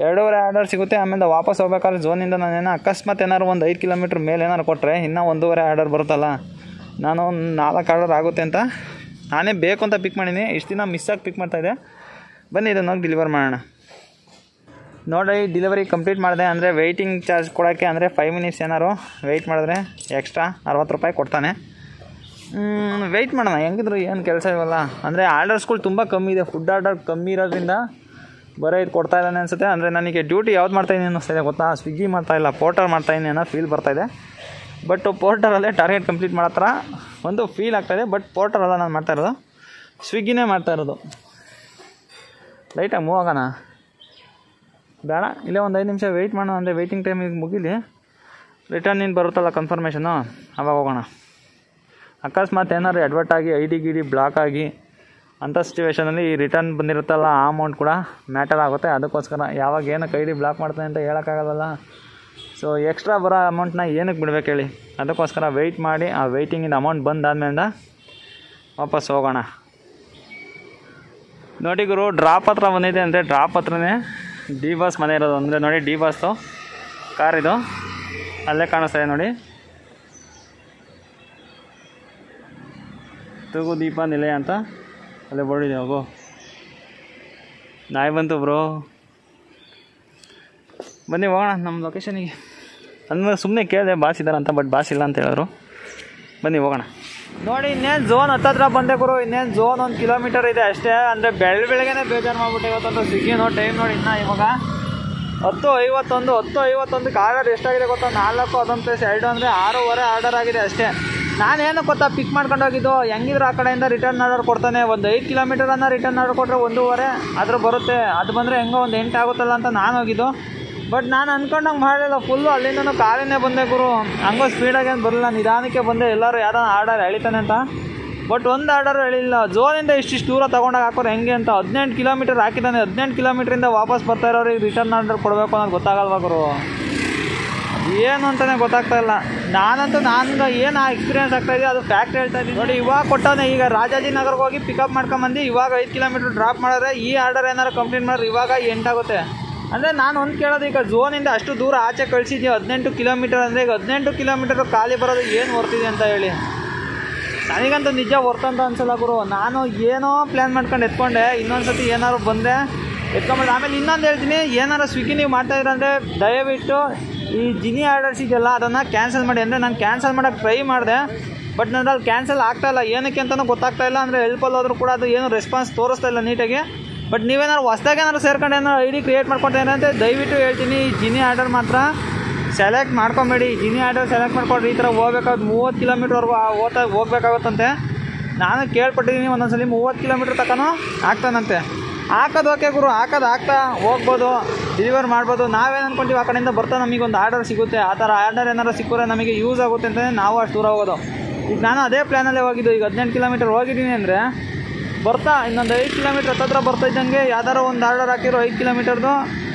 2.5 ಆರ್ಡರ್ ಸಿಗುತ್ತೆ. ಆಮೇಲೆ ವಾಪಸ್ ಹೋಗ್ಬೇಕಾದ್ರೆ ಝೋನಿಂದ ನಾನೇನೋ ಅಕಸ್ಮಾತ್ ಏನಾದ್ರು ಒಂದು 5 ಕಿಲೋಮೀಟ್ರ್ ಮೇಲೆ ಏನಾರು ಕೊಟ್ಟರೆ ಇನ್ನೂ 1.5 ಆರ್ಡರ್ ಬರುತ್ತಲ್ಲ. ನಾನು 4 ಆರ್ಡರ್ ಆಗುತ್ತೆ ಅಂತ ನಾನೇ ಬೇಕು ಅಂತ ಪಿಕ್ ಮಾಡೀನಿ. ಇಷ್ಟು ದಿನ ಮಿಸ್ಸಾಗಿ ಪಿಕ್ ಮಾಡ್ತಾಯಿದ್ದೆ. ಬನ್ನಿ ಇದನ್ನು ಹೋಗಿ ಡೆಲಿವರ್ ಮಾಡೋಣ. ನೋಡಿ ಡೆಲಿವರಿ ಕಂಪ್ಲೀಟ್ ಮಾಡಿದೆ. ಅಂದರೆ ವೆಯ್ಟಿಂಗ್ ಚಾರ್ಜ್ ಕೊಡೋಕ್ಕೆ ಅಂದರೆ 5 ಮಿನಿಟ್ಸ್ ಏನಾರು ವೆಯ್ಟ್ ಮಾಡಿದ್ರೆ ಎಕ್ಸ್ಟ್ರಾ 60 ರೂಪಾಯಿ ಕೊಡ್ತಾನೆ. ವೆಯ್ಟ್ ಮಾಡೋಣ, ಹೆಂಗಿದ್ರು ಏನು ಕೆಲಸ ಇಲ್ವಲ್ಲ. ಅಂದರೆ ಆರ್ಡರ್ಸ್ಗಳು ತುಂಬ ಕಮ್ಮಿ ಇದೆ. ಫುಡ್ ಆರ್ಡರ್ ಕಮ್ಮಿ ಇರೋದ್ರಿಂದ ಬರೀ ಇದು ಕೊಡ್ತಾ ಇದ್ದಾನೆ ಅನಿಸುತ್ತೆ. ಅಂದರೆ ನನಗೆ ಡ್ಯೂಟಿ ಯಾವ್ದು ಮಾಡ್ತಾಯಿದ್ದೀನಿ ಅನ್ನಿಸ್ತಾಯಿದೆ ಗೊತ್ತಾ? ಸ್ವಿಗ್ಗಿ ಮಾಡ್ತಾಯಿಲ್ಲ, ಪೋರ್ಟರ್ ಮಾಡ್ತಾಯಿದ್ದೀನಿ ಅನ್ನೋ ಫೀಲ್ ಬರ್ತಾಯಿದೆ. ಬಟ್ ಪೋರ್ಟರಲ್ಲೇ ಟಾರ್ಗೆಟ್ ಕಂಪ್ಲೀಟ್ ಮಾಡೋ ಥರ ಒಂದು ಫೀಲ್ ಆಗ್ತಾಯಿದೆ. ಬಟ್ ಪೋರ್ಟರಲ್ಲ ನಾನು ಮಾಡ್ತಾಯಿರೋದು, ಸ್ವಿಗ್ಗಿನೇ ಮಾಡ್ತಾಯಿರೋದು. ಲೈಟಾಗಿ ಮೂವ್ ಆಗೋಣ ಬೇಡ, ಇಲ್ಲೇ ಒಂದು 5 ನಿಮಿಷ ವೆಯ್ಟ್ ಮಾಡೋಣ. ಅಂದರೆ ವೆಯ್ಟಿಂಗ್ ಟೈಮಿಗೆ ಮುಗಿಲಿ, ರಿಟರ್ನ್ ಇನ್ ಬರುತ್ತಲ್ಲ ಕನ್ಫರ್ಮೇಷನು, ಆವಾಗ ಹೋಗೋಣ. ಅಕಸ್ಮಾತ್ ಏನಾದ್ರು ಅಡ್ವರ್ಟ್ ಆಗಿ ID ಗಿಡಿ ಬ್ಲಾಕ್ ಆಗಿ ಅಂಥ ಸಿಚುವೇಷನಲ್ಲಿ ಈ ರಿಟರ್ನ್ ಬಂದಿರುತ್ತಲ್ಲ ಆ ಅಮೌಂಟ್ ಕೂಡ ಮ್ಯಾಟರ್ ಆಗುತ್ತೆ. ಅದಕ್ಕೋಸ್ಕರ ಯಾವಾಗ ಏನಕ್ಕೆ ID ಬ್ಲಾಕ್ ಮಾಡ್ತಾನೆ ಅಂತ ಹೇಳೋಕ್ಕಾಗಲ್ಲ. ಸೊ ಎಕ್ಸ್ಟ್ರಾ ಬರೋ ಅಮೌಂಟ್ನ ಏನಕ್ಕೆ ಬಿಡ್ಬೇಕು ಹೇಳಿ? ಅದಕ್ಕೋಸ್ಕರ ವೆಯ್ಟ್ ಮಾಡಿ ಆ ವೆಯ್ಟಿಂಗಿಂದ ಅಮೌಂಟ್ ಬಂದಾದ್ಮೇಲೆ ವಾಪಸ್ ಹೋಗೋಣ. ನೋಡಿ ಗುರು, ಡ್ರಾಪ್ ಹತ್ರ ಬಂದಿದೆ. ಅಂದರೆ ಡ್ರಾಪ್ ಹತ್ರನೇ ಡಿ ಬಾಸ್ ಮನೆ ಇರೋದು. ಅಂದರೆ ನೋಡಿ ಡಿ ಬಾಸ್ದು ಕಾರ್ ಇದು ಅಲ್ಲೇ ಕಾಣಿಸ್ತಾಯಿದೆ ನೋಡಿ. ತಗೋ ದೀಪ ನಿಲಯ ಅಂತ ಅಲ್ಲೇ ಬೋರ್ಡಿದೆ. ಹೋಗೋ ನಾಯಿ ಬಂತು ಬ್ರೋ. ಬನ್ನಿ ಹೋಗೋಣ ನಮ್ಮ ಲೊಕೇಶನಿಗೆ. ಅಂದ್ರೆ ಸುಮ್ಮನೆ ಕೇಳಿದೆ ಬಾಸ್ ಇದ್ದಾರೆ ಅಂತ, ಬಟ್ ಬಾಸ್ ಇಲ್ಲ ಅಂತ ಹೇಳಿದ್ರು. ಬನ್ನಿ ಹೋಗೋಣ. ನೋಡಿ ಇನ್ನೇನು ಝೋನ್ ಹತ್ತತ್ರ ಬಂದೆ ಗುರು. ಇನ್ನೇನು ಝೋನ್ 1 ಕಿಲೋಮೀಟರ್ ಇದೆ ಅಷ್ಟೇ. ಅಂದರೆ ಬೆಳಗ್ಗೆನೇ ಬೇಜಾರು ಮಾಡಿಬಿಟ್ಟೆ ಇವತ್ತಂತ. ಸ್ವಿಗ್ಗಿ ನೋಡಿ ಟೈಮ್ ನೋಡಿ ಇನ್ನು ಇವಾಗ 10:51 10:51ಕ್ಕೆ ಆರ್ಡರ್ ಎಷ್ಟಾಗಿದೆ ಗೊತ್ತಾ? 4 ಅದೊಂದು ಪ್ಲೇಸ್ 2 ಅಂದರೆ 6:15 ಆರ್ಡರ್ ಆಗಿದೆ ಅಷ್ಟೇ. ನಾನೇನು ಗೊತ್ತಾ ಪಿಕ್ ಮಾಡ್ಕೊಂಡು ಹೋಗಿದ್ದು, ಹೆಂಗಿದ್ರು ಆ ಕಡೆಯಿಂದ ರಿಟರ್ನ್ ಆರ್ಡರ್ ಕೊಡ್ತಾನೆ. ಒಂದು 5 ಕಿಲೋಮೀಟರನ್ನು ರಿಟರ್ನ್ ಆರ್ಡರ್ ಕೊಟ್ಟರೆ 1.5 ಆದರೂ ಬರುತ್ತೆ. ಅದು ಬಂದರೆ ಹೆಂಗೋ ಒಂದು 8 ಆಗುತ್ತಲ್ಲ ಅಂತ ನಾನು ಹೋಗಿದ್ದು. ಬಟ್ ನಾನು ಅಂದ್ಕೊಂಡಂಗೆ ಮಾಡಲಿಲ್ಲ. ಫುಲ್ಲು ಅಲ್ಲಿಂದನೂ ಕಾಲಿನೇ ಬಂದೆ ಗುರು. ಹಂಗೋ ಸ್ಪೀಡಾಗೇನು ಬರಲಿಲ್ಲ, ನಿಧಾನಕ್ಕೆ ಬಂದೆ. ಎಲ್ಲರೂ ಯಾರೋ ಆರ್ಡರ್ ಎಳಿತಾನೆ ಅಂತ. ಬಟ್ ಒಂದು ಆರ್ಡರ್ ಎಳಿಲ್ಲ. ಝೋನಿಂದ ಇಷ್ಟಿಷ್ಟು ದೂರ ತೊಗೊಂಡಾಗ ಹಾಕೋರು ಹೆಂಗೆ ಅಂತ 18 ಕಿಲೋಮೀಟರ್ ಹಾಕಿದ್ದಾನೆ. 18 ಕಿಲೋಮೀಟ್ರಿಂದ ವಾಪಸ್ ಬರ್ತಾ ಇರೋರಿಗೆ ರಿಟರ್ನ್ ಆರ್ಡರ್ ಕೊಡಬೇಕು ಅನ್ನೋದು ಗೊತ್ತಾಗಲ್ವ ಗುರು. ಏನು ಅಂತಲೇ ಗೊತ್ತಾಗ್ತಾ ಇಲ್ಲ. ನಾನಂತೂ ನನಗೆ ಏನು ಎಕ್ಸ್ಪೀರಿಯೆನ್ಸ್ ಆಗ್ತಾಯಿದೆ ಅದು ಫ್ಯಾಕ್ಟ್ ಹೇಳ್ತಾ ಇದ್ದೀನಿ ನೋಡಿ. ಇವಾಗ ಕೊಟ್ಟಾನೆ. ಈಗ ರಾಜಾಜಿನಗರ್ಗೆ ಹೋಗಿ ಪಿಕಪ್ ಮಾಡ್ಕೊಂಬಂದು ಇವಾಗ 5 ಕಿಲೋಮೀಟ್ರ್ ಡ್ರಾಪ್ ಮಾಡಿದ್ರೆ ಈ ಆರ್ಡರ್ ಏನಾರು ಕಂಪ್ಲೀಟ್ ಮಾಡಿದ್ರೆ ಇವಾಗ 8 ಆಗುತ್ತೆ. ಅಂದರೆ ನಾನು ಒಂದು ಕೇಳೋದು, ಈಗ ಝೋನಿಂದ ಅಷ್ಟು ದೂರ ಆಚೆ ಕಳಿಸಿದ್ಯೋ 18 ಕಿಲೋಮೀಟರ್ ಅಂದರೆ ಈಗ 18 ಕಿಲೋಮೀಟರ್ ಖಾಲಿ ಬರೋದು ಏನು ವರ್ತಿದೆ ಅಂತ ಹೇಳಿ. ನನಗಂತೂ ನಿಜ ವರ್ತ್ ಅಂತ ಅನ್ಸಲ್ಲ ಗುರು. ನಾನು ಏನೋ ಪ್ಲ್ಯಾನ್ ಮಾಡ್ಕೊಂಡು ಎತ್ಕೊಂಡೆ, ಇನ್ನೊಂದು ಸತಿ ಏನಾದ್ರು ಬಂದೆ ಎತ್ಕೊಂಡ್ಬಿಟ್ಟು. ಆಮೇಲೆ ಇನ್ನೊಂದು ಹೇಳ್ತೀನಿ, ಏನಾರು ಸ್ವಿಗ್ಗಿ ನೀವು ಮಾಡ್ತಾಯಿದ್ರೆ ದಯವಿಟ್ಟು ಈ ಜಿನಿ ಆರ್ಡರ್ಸ್ ಇದೆಯಲ್ಲ ಅದನ್ನು ಕ್ಯಾನ್ಸಲ್ ಮಾಡಿ. ಅಂದರೆ ನಾನು ಕ್ಯಾನ್ಸಲ್ ಮಾಡೋಕ್ಕೆ ಟ್ರೈ ಮಾಡಿದೆ, ಬಟ್ ನನ್ನಲ್ಲಿ ಕ್ಯಾನ್ಸಲ್ ಆಗ್ತಾಯಿಲ್ಲ. ಏನಕ್ಕೆ ಅಂತಲೂ ಗೊತ್ತಾಗ್ತಾ ಇಲ್ಲ. ಅಂದರೆ ಹೆಲ್ಪಲ್ಲಿ ಹೋದರೂ ಕೂಡ ಅದು ಏನು ರೆಸ್ಪಾನ್ಸ್ ತೋರಿಸ್ತಾ ಇಲ್ಲ ನೀಟಾಗಿ. ಬಟ್ ನೀವೇನಾದ್ರು ಹೊಸ್ದಾಗಿ ಏನಾದ್ರು ಸೇರ್ಕೊಂಡು ಏನಾರು ID ಕ್ರಿಯೇಟ್ ಮಾಡ್ಕೊಳ್ತೇನೆ ಅಂತ ದಯವಿಟ್ಟು ಹೇಳ್ತೀನಿ. ಈ ಜಿನಿ ಆರ್ಡರ್ ಮಾತ್ರ ಸೆಲೆಕ್ಟ್ ಮಾಡ್ಕೊಬೇಡಿ. ಜಿನಿ ಆರ್ಡರ್ ಸೆಲೆಕ್ಟ್ ಮಾಡ್ಕೊಂಡ್ರೆ ಈ ಥರ ಹೋಗ್ಬೇಕಾದ್ರೆ 30 ಕಿಲೋಮೀಟ್ರ್ವರೆಗೂ ಹೋಗ್ಬೇಕಾಗುತ್ತಂತೆ. ನಾನು ಕೇಳ್ಪಟ್ಟಿದ್ದೀನಿ ಒಂದೊಂದ್ಸಲಿ 30 ಕಿಲೋಮೀಟ್ರ್ ತನಕನೂ ಆಗ್ತಾನಂತೆ. ಹಾಕೋದು ಓಕೆ ಗುರು, ಆಗ್ತಾ ಹೋಗ್ಬೋದು, ಡೆಲಿವರ್ ಮಾಡ್ಬೋದು. ನಾವೇನು ಅಂದ್ಕೊಂತೀವಿ ಆ ಕಡೆಯಿಂದ ಬರ್ತಾ ನಮಗೊಂದು ಆರ್ಡರ್ ಸಿಗುತ್ತೆ. ಆ ಥರ ಆರ್ಡರ್ ಏನಾರು ಸಿಕ್ಕರೆ ನಮಗೆ ಯೂಸ್ ಆಗುತ್ತೆ ಅಂತಲೇ ನಾವು ಅಷ್ಟು ದೂರ ಹೋಗೋದು. ಈಗ ನಾನು ಅದೇ ಪ್ಲ್ಯಾನಲ್ಲೇ ಹೋಗಿದ್ದು. ಈಗ 18 ಕಿಲೋಮೀಟರ್ ಹೋಗಿದ್ದೀನಿ ಅಂದರೆ ಬರ್ತಾ ಇನ್ನೊಂದು 5 ಕಿಲೋಮೀಟ್ರ್ ಹತ್ತಿರ ಬರ್ತಾ ಇದ್ದಂಗೆ ಯಾವ್ದಾರು ಒಂದು ಆರ್ಡರ್ ಹಾಕಿರೋ 5 ಕಿಲೋಮೀಟರ್ದು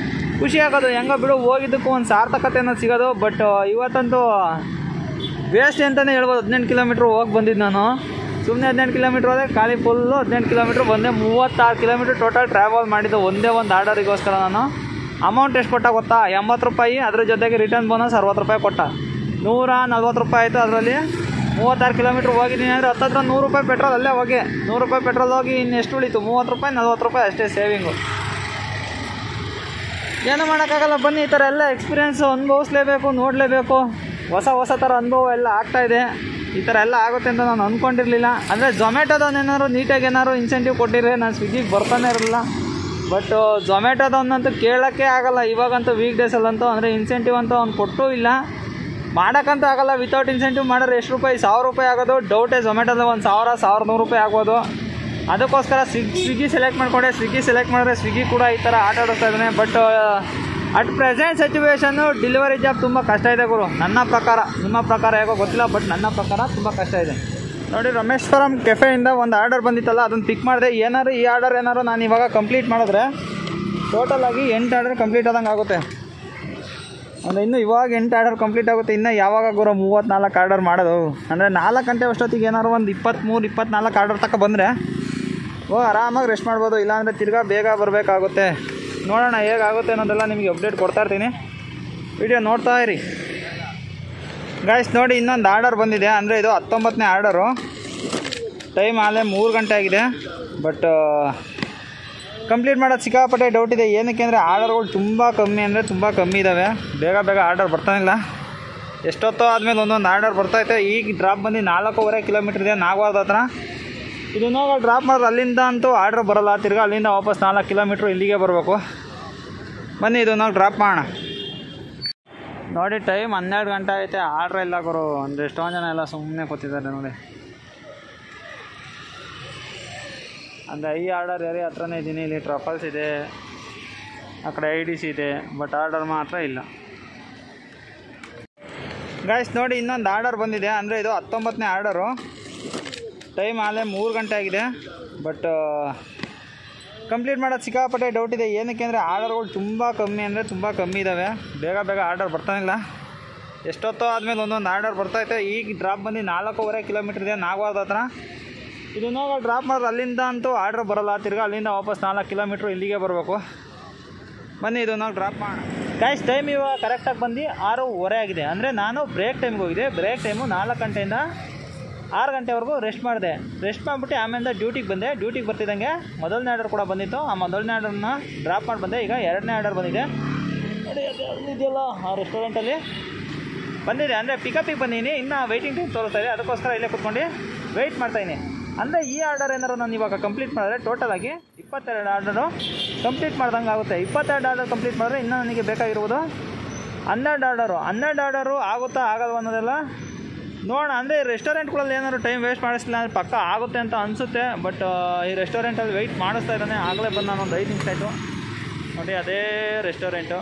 ಖುಷಿ ಆಗೋದು. ಹೆಂಗೋ ಬಿಡು, ಹೋಗಿದ್ದಕ್ಕೂ ಒಂದು ಸಾರ್ಥಕತೆ ಅನ್ನೋದು ಸಿಗೋದು. ಬಟ್ ಇವತ್ತಂತೂ ವೇಸ್ಟ್ ಅಂತಲೇ ಹೇಳ್ಬೋದು. 18 ಕಿಲೋಮೀಟ್ರ್ ಹೋಗಿ ಬಂದಿದ್ದು ನಾನು. ಸುಮ್ಮನೆ 18 ಕಿಲೋಮೀಟ್ರ್ ಹೋದರೆ ಖಾಲಿ ಫುಲ್ಲು 18 ಕಿಲೋಮೀಟ್ರ್ ಬಂದೆ. 36 ಕಿಲೋಮೀಟ್ರ್ ಟೋಟಲ್ ಟ್ರಾವೆಲ್ ಮಾಡಿದ್ದು ಒಂದೇ ಒಂದು ಆರ್ಡರಿಗೋಸ್ಕರ. ನಾನು ಅಮೌಂಟ್ ಎಷ್ಟು ಕೊಟ್ಟ ಗೊತ್ತಾ? 80 ರೂಪಾಯಿ. ಅದ್ರ ಜೊತೆಗೆ ರಿಟರ್ನ್ ಬೋನಸ್ 60 ರೂಪಾಯಿ ಕೊಟ್ಟ. 140 ರೂಪಾಯಿ ಆಯಿತು. ಅದರಲ್ಲಿ 36 ಕಿಲೋಮೀಟ್ರ್ ಹೋಗಿದ್ದೀನಿ ಅಂದರೆ ಹತ್ತಿರ 100 ರೂಪಾಯಿ ಪೆಟ್ರೋಲ್ ಅಲ್ಲೇ ಹೋಗಿ. 100 ರೂಪಾಯಿ ಪೆಟ್ರೋಲ್ ಹೋಗಿ ಇನ್ನೆಷ್ಟು ಉಳಿತು? 30 ರೂಪಾಯಿ 40 ರೂಪಾಯಿ ಅಷ್ಟೇ ಸೇವಿಂಗು. ಏನು ಮಾಡೋಕ್ಕಾಗಲ್ಲ. ಬನ್ನಿ, ಈ ಥರ ಎಲ್ಲ ಎಕ್ಸ್ಪೀರಿಯೆನ್ಸು ಅನುಭವಿಸ್ಲೇಬೇಕು, ನೋಡಲೇಬೇಕು. ಹೊಸ ಥರ ಅನುಭವ ಎಲ್ಲ ಆಗ್ತಾಯಿದೆ. ಈ ಥರ ಎಲ್ಲ ಆಗುತ್ತೆ ಅಂತ ನಾನು ಅಂದ್ಕೊಂಡಿರಲಿಲ್ಲ. ಅಂದರೆ ಝೊಮ್ಯಾಟೋದವನೇನಾದ್ರು ನೀಟಾಗಿ ಏನಾದ್ರು ಇನ್ಸೆಂಟಿವ್ ಕೊಟ್ಟಿದ್ರೆ ನಾನು ಸ್ವಿಗ್ಗಿಗೆ ಬರ್ತಾನೆ ಇರಲಿಲ್ಲ. ಬಟ್ ಝೊಮ್ಯಾಟೋದವನ್ನಂತೂ ಕೇಳೋಕ್ಕೆ ಆಗಲ್ಲ. ಇವಾಗಂತೂ ವೀಕ್ ಡೇಸಲ್ಲಂತೂ ಅಂದರೆ ಇನ್ಸೆಂಟಿವ್ ಅಂತೂ ಅವ್ನು ಕೊಟ್ಟೂ ಇಲ್ಲ, ಮಾಡೋಕ್ಕಂತೂ ಆಗಲ್ಲ. ವಿತೌಟ್ ಇನ್ಸೆಂಟಿವ್ ಮಾಡಿದ್ರೆ ಎಷ್ಟು ರೂಪಾಯಿ? 1000 ರೂಪಾಯಿ ಆಗೋದು ಡೌಟೇ. ಝೊಮ್ಯಾಟೋದ 1000 1100 ರೂಪಾಯಿ ಆಗ್ಬೋದು. ಅದಕ್ಕೋಸ್ಕರ ಸ್ವಿಗ್ಗಿ ಸೆಲೆಕ್ಟ್ ಮಾಡಿಕೊಂಡೆ. ಸ್ವಿಗ್ಗಿ ಸೆಲೆಕ್ಟ್ ಮಾಡಿದ್ರೆ ಸ್ವಿಗ್ಗಿ ಕೂಡ ಈ ಥರ ಆಟ ಆಡಿಸ್ತಾ ಇದ್ದಾನೆ. But at present situation delivery job ತುಂಬ ಕಷ್ಟ ಇದೆ ಗುರು, ನನ್ನ ಪ್ರಕಾರ. ನಿಮ್ಮ ಪ್ರಕಾರ ಹೇಗೋ ಗೊತ್ತಿಲ್ಲ, ಬಟ್ ನನ್ನ ಪ್ರಕಾರ ತುಂಬ ಕಷ್ಟ ಇದೆ ನೋಡಿ. ರಮೇಶ್ವರಂ ಕೆಫೆಯಿಂದ ಒಂದು ಆರ್ಡರ್ ಬಂದಿತ್ತಲ್ಲ, ಅದನ್ನು ಪಿಕ್ ಮಾಡಿದೆ. ಏನಾದ್ರು ಈ ಆರ್ಡರ್ ಏನಾದ್ರು ನಾನು ಇವಾಗ ಕಂಪ್ಲೀಟ್ ಮಾಡಿದ್ರೆ ಟೋಟಲಾಗಿ 8 ಆರ್ಡರ್ ಕಂಪ್ಲೀಟ್ ಆದಂಗೆ ಆಗುತ್ತೆ. ಅಂದರೆ ಇನ್ನು ಇವಾಗ 8 ಆರ್ಡರ್ ಕಂಪ್ಲೀಟ್ ಆಗುತ್ತೆ. ಇನ್ನು ಯಾವಾಗ ಗುರು 34 ಆರ್ಡರ್ ಮಾಡೋದು? ಅಂದರೆ 4 ಗಂಟೆ ಅಷ್ಟೊತ್ತಿಗೆ ಏನಾದ್ರು ಒಂದು 23-24 ಆರ್ಡರ್ ತನಕ ಬಂದರೆ ಆರಾಮಾಗಿ ರೆಸ್ಟ್ ಮಾಡ್ಬೋದು. ಇಲ್ಲಾಂದರೆ ತಿರ್ಗಾ ಬೇಗ ಬರಬೇಕಾಗುತ್ತೆ. ನೋಡೋಣ ಹೇಗಾಗುತ್ತೆ ಅನ್ನೋದೆಲ್ಲ ನಿಮಗೆ ಅಪ್ಡೇಟ್ ಕೊಡ್ತಾ ಇರ್ತೀನಿ. ವಿಡಿಯೋ ನೋಡ್ತಾ ಇರಿ ಗಾಯ್ಸ್. ನೋಡಿ, ಇನ್ನೊಂದು ಆರ್ಡರ್ ಬಂದಿದೆ. ಅಂದರೆ ಇದು 19ನೇ ಆರ್ಡರು. ಟೈಮ್ ಆಲೇ 3 ಗಂಟೆ ಆಗಿದೆ. ಬಟ್ ಕಂಪ್ಲೀಟ್ ಮಾಡೋದು ಸಿಕ್ಕಾಪಟ್ಟೆ ಡೌಟ್ ಇದೆ. ಏನಕ್ಕೆ ಅಂದರೆ ಆರ್ಡರ್ಗಳು ತುಂಬ ಕಮ್ಮಿ, ಅಂದರೆ ತುಂಬ ಕಮ್ಮಿ ಇದ್ದಾವೆ. ಬೇಗ ಆರ್ಡರ್ ಬರ್ತಾನಿಲ್ಲ. ಎಷ್ಟೊತ್ತೋ ಆದಮೇಲೆ ಒಂದೊಂದು ಆರ್ಡರ್ ಬರ್ತೈತೆ. ಈಗ ಡ್ರಾಪ್ ಬಂದು 4.5 ಕಿಲೋಮೀಟ್ರ್ ಇದೆ ನಾಗವಾರದ ಹತ್ರ. ಇದನ್ನು ಡ್ರಾಪ್ ಮಾಡಿದ್ರೆ ಅಲ್ಲಿಂದ ಅಂತೂ ಆರ್ಡ್ರ್ ಬರೋಲ್ಲ. ತಿರ್ಗಿ ಅಲ್ಲಿಂದ ವಾಪಸ್ 4 ಕಿಲೋಮೀಟ್ರ್ ಇಲ್ಲಿಗೆ ಬರಬೇಕು. ಬನ್ನಿ ಇದನ್ನು ಡ್ರಾಪ್ ಮಾಡೋಣ. ನೋಡಿ, ಟೈಮ್ 12 ಗಂಟೆ ಐತೆ. ಆರ್ಡ್ರ್ ಇಲ್ಲ ಗುರು. ಅಂದರೆ ಎಷ್ಟೊಂದು ಜನ ಎಲ್ಲ ಸುಮ್ಮನೆ ಕೂತಿದ್ದಾರೆ ನೋಡಿ. ಅಂದರೆ ಈ ಆರ್ಡರ್ ಏರಿಯಾ ಹತ್ರನೇ ಇದ್ದೀನಿ. ಇಲ್ಲಿ ಟ್ರಫಲ್ಸ್ ಇದೆ, ಆ ಕಡೆ IDC ಇದೆ, ಬಟ್ ಆರ್ಡರ್ ಮಾತ್ರ ಇಲ್ಲ ಗಾಯ್ಸ್. ನೋಡಿ, ಇನ್ನೊಂದು ಆರ್ಡರ್ ಬಂದಿದೆ. ಅಂದರೆ ಇದು 19ನೇ ಆರ್ಡರು. ಟೈಮ್ ಆಲೇ 3 ಗಂಟೆ ಆಗಿದೆ. ಬಟ್ ಕಂಪ್ಲೀಟ್ ಮಾಡೋದು ಸಿಕ್ಕಾಪಟ್ಟೆ ಡೌಟ್ ಇದೆ. ಏನಕ್ಕೆ ಅಂದರೆ ಆರ್ಡರ್ಗಳು ತುಂಬ ಕಮ್ಮಿ, ಅಂದರೆ ತುಂಬ ಕಮ್ಮಿ ಇದ್ದಾವೆ. ಬೇಗ ಆರ್ಡರ್ ಬರ್ತಾನಿಲ್ಲ. ಎಷ್ಟೊತ್ತೋ ಆದಮೇಲೆ ಒಂದೊಂದು ಆರ್ಡರ್ ಬರ್ತೈತೆ. ಈಗ ಡ್ರಾಪ್ ಬಂದು 4.5 ಕಿಲೋಮೀಟ್ರ್ ಇದೆ ನಾಗವಾರದ ಹತ್ರ. ಇದನ್ನು ಡ್ರಾಪ್ ಮಾಡಿದ್ರೆ ಅಲ್ಲಿಂದ ಅಂತೂ ಆರ್ಡ್ರ್ ಬರೋಲ್ಲ. ತಿರ್ಗಿ ಅಲ್ಲಿಂದ ವಾಪಸ್ 4 ಕಿಲೋಮೀಟ್ರ್ ಇಲ್ಲಿಗೆ ಬರಬೇಕು. ಬನ್ನಿ ಇದನ್ನು ಡ್ರಾಪ್ ಮಾಡೋಣ ಗಾಯ್ಸ್. ಟೈಮ್ ಇವಾಗ ಕರೆಕ್ಟಾಗಿ ಬಂದು 6:30 ಆಗಿದೆ. ಅಂದರೆ ನಾನು ಬ್ರೇಕ್ ಟೈಮ್ಗೆ ಹೋಗಿದೆ. ಬ್ರೇಕ್ ಟೈಮು 4 ಗಂಟೆಯಿಂದ 6 ಗಂಟೆವರೆಗೂ ರೆಸ್ಟ್ ಮಾಡಿದೆ. ರೆಸ್ಟ್ ಮಾಡಿಬಿಟ್ಟು ಆಮೇಲೆ ಡ್ಯೂಟಿಗೆ ಬಂದೆ. ಡ್ಯೂಟಿಗೆ ಬರ್ತಿದ್ದಂಗೆ ಮೊದಲನೇ ಆರ್ಡರ್ ಕೂಡ ಬಂದಿತ್ತು. ಆ ಮೊದಲನೇ ಆರ್ಡರ್ನ ಡ್ರಾಪ್ ಮಾಡಿ ಬಂದೆ. ಈಗ 2ನೇ ಆರ್ಡರ್ ಬಂದಿದೆ. ಇದೆಯಲ್ಲ ಆ ರೆಸ್ಟೋರೆಂಟಲ್ಲಿ ಬಂದಿದೆ. ಅಂದರೆ ಪಿಕಪಿಗೆ ಬಂದೀನಿ. ಇನ್ನು ವೆಯ್ಟಿಂಗ್ ಟೈಮ್ ತೋರಿಸ್ತಾ ಇದೆ. ಅದಕ್ಕೋಸ್ಕರ ಇಲ್ಲೇ ಕೂತ್ಕೊಂಡು ವೆಯ್ಟ್ ಮಾಡ್ತಾಯಿದ್ದೀನಿ. ಅಂದರೆ ಈ ಆರ್ಡರ್ ಏನಾರು ನಾನು ಇವಾಗ ಕಂಪ್ಲೀಟ್ ಮಾಡಿದ್ರೆ ಟೋಟಲಾಗಿ 22 ಆರ್ಡರು ಕಂಪ್ಲೀಟ್ ಮಾಡ್ದಂಗೆ ಆಗುತ್ತೆ. 22 ಆರ್ಡರ್ ಕಂಪ್ಲೀಟ್ ಮಾಡಿದ್ರೆ ಇನ್ನೂ ನನಗೆ ಬೇಕಾಗಿರುವುದು 12 ಆರ್ಡರು. 12 ಆರ್ಡರು ಆಗುತ್ತಾ ಆಗಲ್ವ ಅನ್ನೋದೆಲ್ಲ ನೋಡೋಣ. ಅಂದರೆ ರೆಸ್ಟೋರೆಂಟ್ಗಳಲ್ಲಿ ಏನಾದ್ರು ಟೈಮ್ ವೇಸ್ಟ್ ಮಾಡಿಸ್ಲಿಲ್ಲ ಅಂದರೆ ಪಕ್ಕ ಆಗುತ್ತೆ ಅಂತ ಅನಿಸುತ್ತೆ. ಬಟ್ ಈ ರೆಸ್ಟೋರೆಂಟಲ್ಲಿ ವೆಯ್ಟ್ ಮಾಡಿಸ್ತಾ ಇದ್ದಾನೆ. ಆಗಲೇ ಬಂದು ನಾನು ಒಂದು 5 ನಿಮಿಷ ಆಯಿತು ನೋಡಿ. ಅದೇ ರೆಸ್ಟೋರೆಂಟು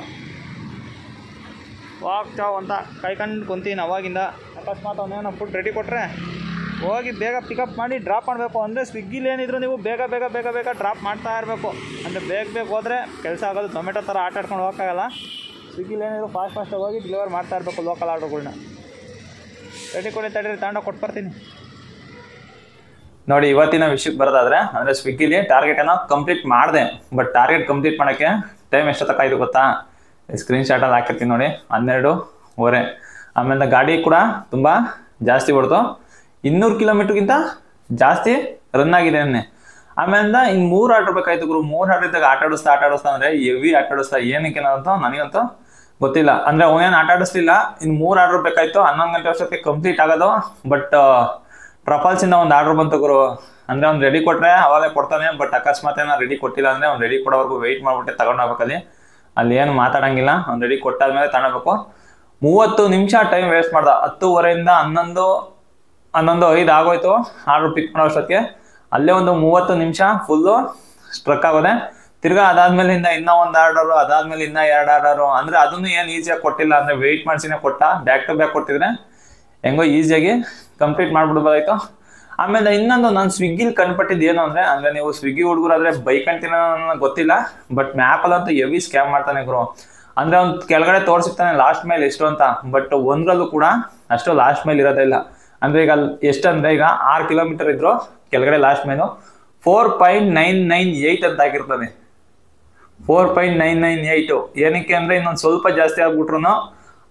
ವಾಕ್ಚಾವ್ ಅಂತ ಕಾಯ್ಕೊಂಡು ಕುಂತೀನಿ ಅವಾಗಿಂದ. ಅಕಸ್ಮಾತ್ ಅವನೇನೋ ಫುಡ್ ರೆಡಿ ಕೊಟ್ಟರೆ ಹೋಗಿ ಬೇಗ ಪಿಕಪ್ ಮಾಡಿ ಡ್ರಾಪ್ ಮಾಡಬೇಕು. ಅಂದರೆ ಸ್ವಿಗ್ಗಿಲಿ ಏನಿದ್ರು ನೀವು ಬೇಗ ಬೇಗ ಬೇಗ ಬೇಗ ಡ್ರಾಪ್ ಮಾಡ್ತಾ ಇರಬೇಕು. ಅಂದರೆ ಬೇಗ ಹೋದರೆ ಕೆಲಸ ಆಗೋದು. ಝೊಮ್ಯಾಟೊ ಥರ ಆಟ ಆಡ್ಕೊಂಡು ಹೋಗೋಕ್ಕಾಗಲ್ಲ. ಸ್ವಿಗ್ಗಿಲಿ ಏನಿದ್ರು ಫಾಸ್ಟಾಗಿ ಹೋಗಿ ಡೆಲಿವರ್ ಮಾಡ್ತಾ ಇರಬೇಕು ಲೋಕಲ್ ಆರ್ಡ್ರುಗಳ್ನ. ರೆಡಿ ಕೊಡಿ ತಡೀರಿ, ತಗೊಂಡೋಗಿ ಕೊಟ್ಬರ್ತೀನಿ. ನೋಡಿ, ಇವತ್ತಿನ ವಿಷಯಕ್ಕೆ ಬರೋದಾದ್ರೆ ಅಂದರೆ ಸ್ವಿಗ್ಗಿಲಿ ಟಾರ್ಗೆಟನ್ನು ಕಂಪ್ಲೀಟ್ ಮಾಡಿದೆ. ಬಟ್ ಟಾರ್ಗೆಟ್ ಕಂಪ್ಲೀಟ್ ಮಾಡೋಕ್ಕೆ ಟೈಮ್ ಎಷ್ಟೊತ್ತಕ್ಕಾಯ್ತು ಗೊತ್ತಾ? ಸ್ಕ್ರೀನ್ಶಾಟಲ್ಲಿ ಹಾಕಿರ್ತೀನಿ ನೋಡಿ, 12:15. ಆಮೇಲೆ ಗಾಡಿ ಕೂಡ ತುಂಬ ಜಾಸ್ತಿ ಹೊಡ್ತು. 200 ಕಿಲೋಮೀಟ್ರ್ಗಿಂತ ಜಾಸ್ತಿ ರನ್ ಆಗಿದೆ ನೆನ್ನೆ. ಆಮೇಲೆ ಇನ್ನು 3 ಆರ್ಡ್ರ್ ಬೇಕಾಯ್ತು ಗುರು. 3 ಆರ್ಡ್ರ್ ಇದ್ದಾಗ ಆಟ ಆಡಿಸ್ತಾ ಅಂದರೆ ಹೆವಿ ಆಟ ಆಡಿಸ್ತಾ. ಏನಕ್ಕೆ ಅನ್ನೋದಂತೂ ನನಗಂತೂ ಗೊತ್ತಿಲ್ಲ. ಅಂದರೆ ಅವನೇನು ಆಟ ಆಡಿಸ್ಲಿಲ್ಲ. ಇನ್ನು 3 ಆರ್ಡ್ರ್ ಬೇಕಾಯ್ತು. 11 ಗಂಟೆ ಅಷ್ಟೊತ್ತಿಗೆ ಕಂಪ್ಲೀಟ್ ಆಗೋದು. ಬಟ್ ಟ್ರಫಲ್ಸಿಂದ ಒಂದು ಆರ್ಡ್ರ್ ಬಂತು ಗುರು. ಅಂದರೆ ಅವ್ನು ರೆಡಿ ಕೊಟ್ಟರೆ ಅವಾಗಲೇ ಕೊಡ್ತಾನೆ. ಬಟ್ ಅಕಸ್ಮಾತ್ ಏನೋ ರೆಡಿ ಕೊಟ್ಟಿಲ್ಲ ಅಂದರೆ ಅವ್ನು ರೆಡಿ ಕೊಡೋವರೆಗೂ ವೆಯ್ಟ್ ಮಾಡಿಬಿಟ್ಟೆ ತಗೊಂಡೋಗ್ಬೇಕಲ್ಲಿ. ಅಲ್ಲಿ ಏನು ಮಾತಾಡೋಂಗಿಲ್ಲ. ಅವ್ನು ರೆಡಿ ಕೊಟ್ಟಾದ್ಮೇಲೆ ತಗೋಬೇಕು. 30 ನಿಮಿಷ ಟೈಮ್ ವೇಸ್ಟ್ ಮಾಡ್ದ. 10:30ಇಂದ 11:05 ಆಗೋಯ್ತು ಆರ್ಡ್ರ್ ಪಿಕ್ ಮಾಡೋ ಅಷ್ಟೊತ್ತಿಗೆ. ಅಲ್ಲೇ ಒಂದು 30 ನಿಮಿಷ ಫುಲ್ಲು ಸ್ಟ್ರಕ್ ಆಗೋದೆ. ತಿರ್ಗಾ ಅದಾದ್ಮೇಲೆ ಇನ್ನೂ ಒಂದು ಆರ್ಡರು, ಅದಾದ್ಮೇಲೆ ಇನ್ನೂ 2 ಆರ್ಡರು. ಅಂದರೆ ಅದನ್ನು ಏನು ಈಸಿಯಾಗಿ ಕೊಟ್ಟಿಲ್ಲ. ಅಂದರೆ ವೆಯ್ಟ್ ಮಾಡಿಸಿನೇ ಕೊಟ್ಟ. ಬ್ಯಾಕ್ ಟು ಬ್ಯಾಕ್ ಕೊಟ್ಟಿದ್ರೆ ಹೆಂಗೋ ಈಸಿಯಾಗಿ ಕಂಪ್ಲೀಟ್ ಮಾಡ್ಬಿಡ್ಬೋದಾಯ್ತು. ಆಮೇಲೆ ಇನ್ನೊಂದು ನಾನು ಸ್ವಿಗ್ಗಿಲಿ ಕಂಡುಪಟ್ಟಿದ್ದು ಏನು ಅಂದರೆ ನೀವು ಸ್ವಿಗ್ಗಿ ಹುಡುಗರಾದ್ರೆ ಬೈಕ್ ಅಂತೀನೋ ನನಗೆ ಗೊತ್ತಿಲ್ಲ. ಬಟ್ ಮ್ಯಾಪಲ್ಲಂತೂ ಹೆವಿ ಸ್ಕ್ಯಾಮ್ ಮಾಡ್ತಾನೆ ಗುರು. ಅಂದರೆ ಅವ್ನು ಕೆಳಗಡೆ ತೋರಿಸಿರ್ತಾನೆ ಲಾಸ್ಟ್ ಮೈಲ್ ಎಷ್ಟು ಅಂತ. ಬಟ್ ಒಂದ್ರಲ್ಲೂ ಕೂಡ ಅಷ್ಟು ಲಾಸ್ಟ್ ಮೈಲ್ ಇರೋದೇ ಇಲ್ಲ. ಅಂದರೆ ಈಗ ಎಷ್ಟು ಅಂದರೆ ಈಗ 6 ಕಿಲೋಮೀಟರ್ ಇದ್ರು ಕೆಳಗಡೆ ಲಾಸ್ಟ್ ಮೈಲು 4.998 ಅಂತ ಆಗಿರ್ತಾನೆ. 4.998 ಏನಕ್ಕೆ ಅಂದರೆ ಇನ್ನೊಂದು ಸ್ವಲ್ಪ ಜಾಸ್ತಿ ಆಗ್ಬಿಟ್ರು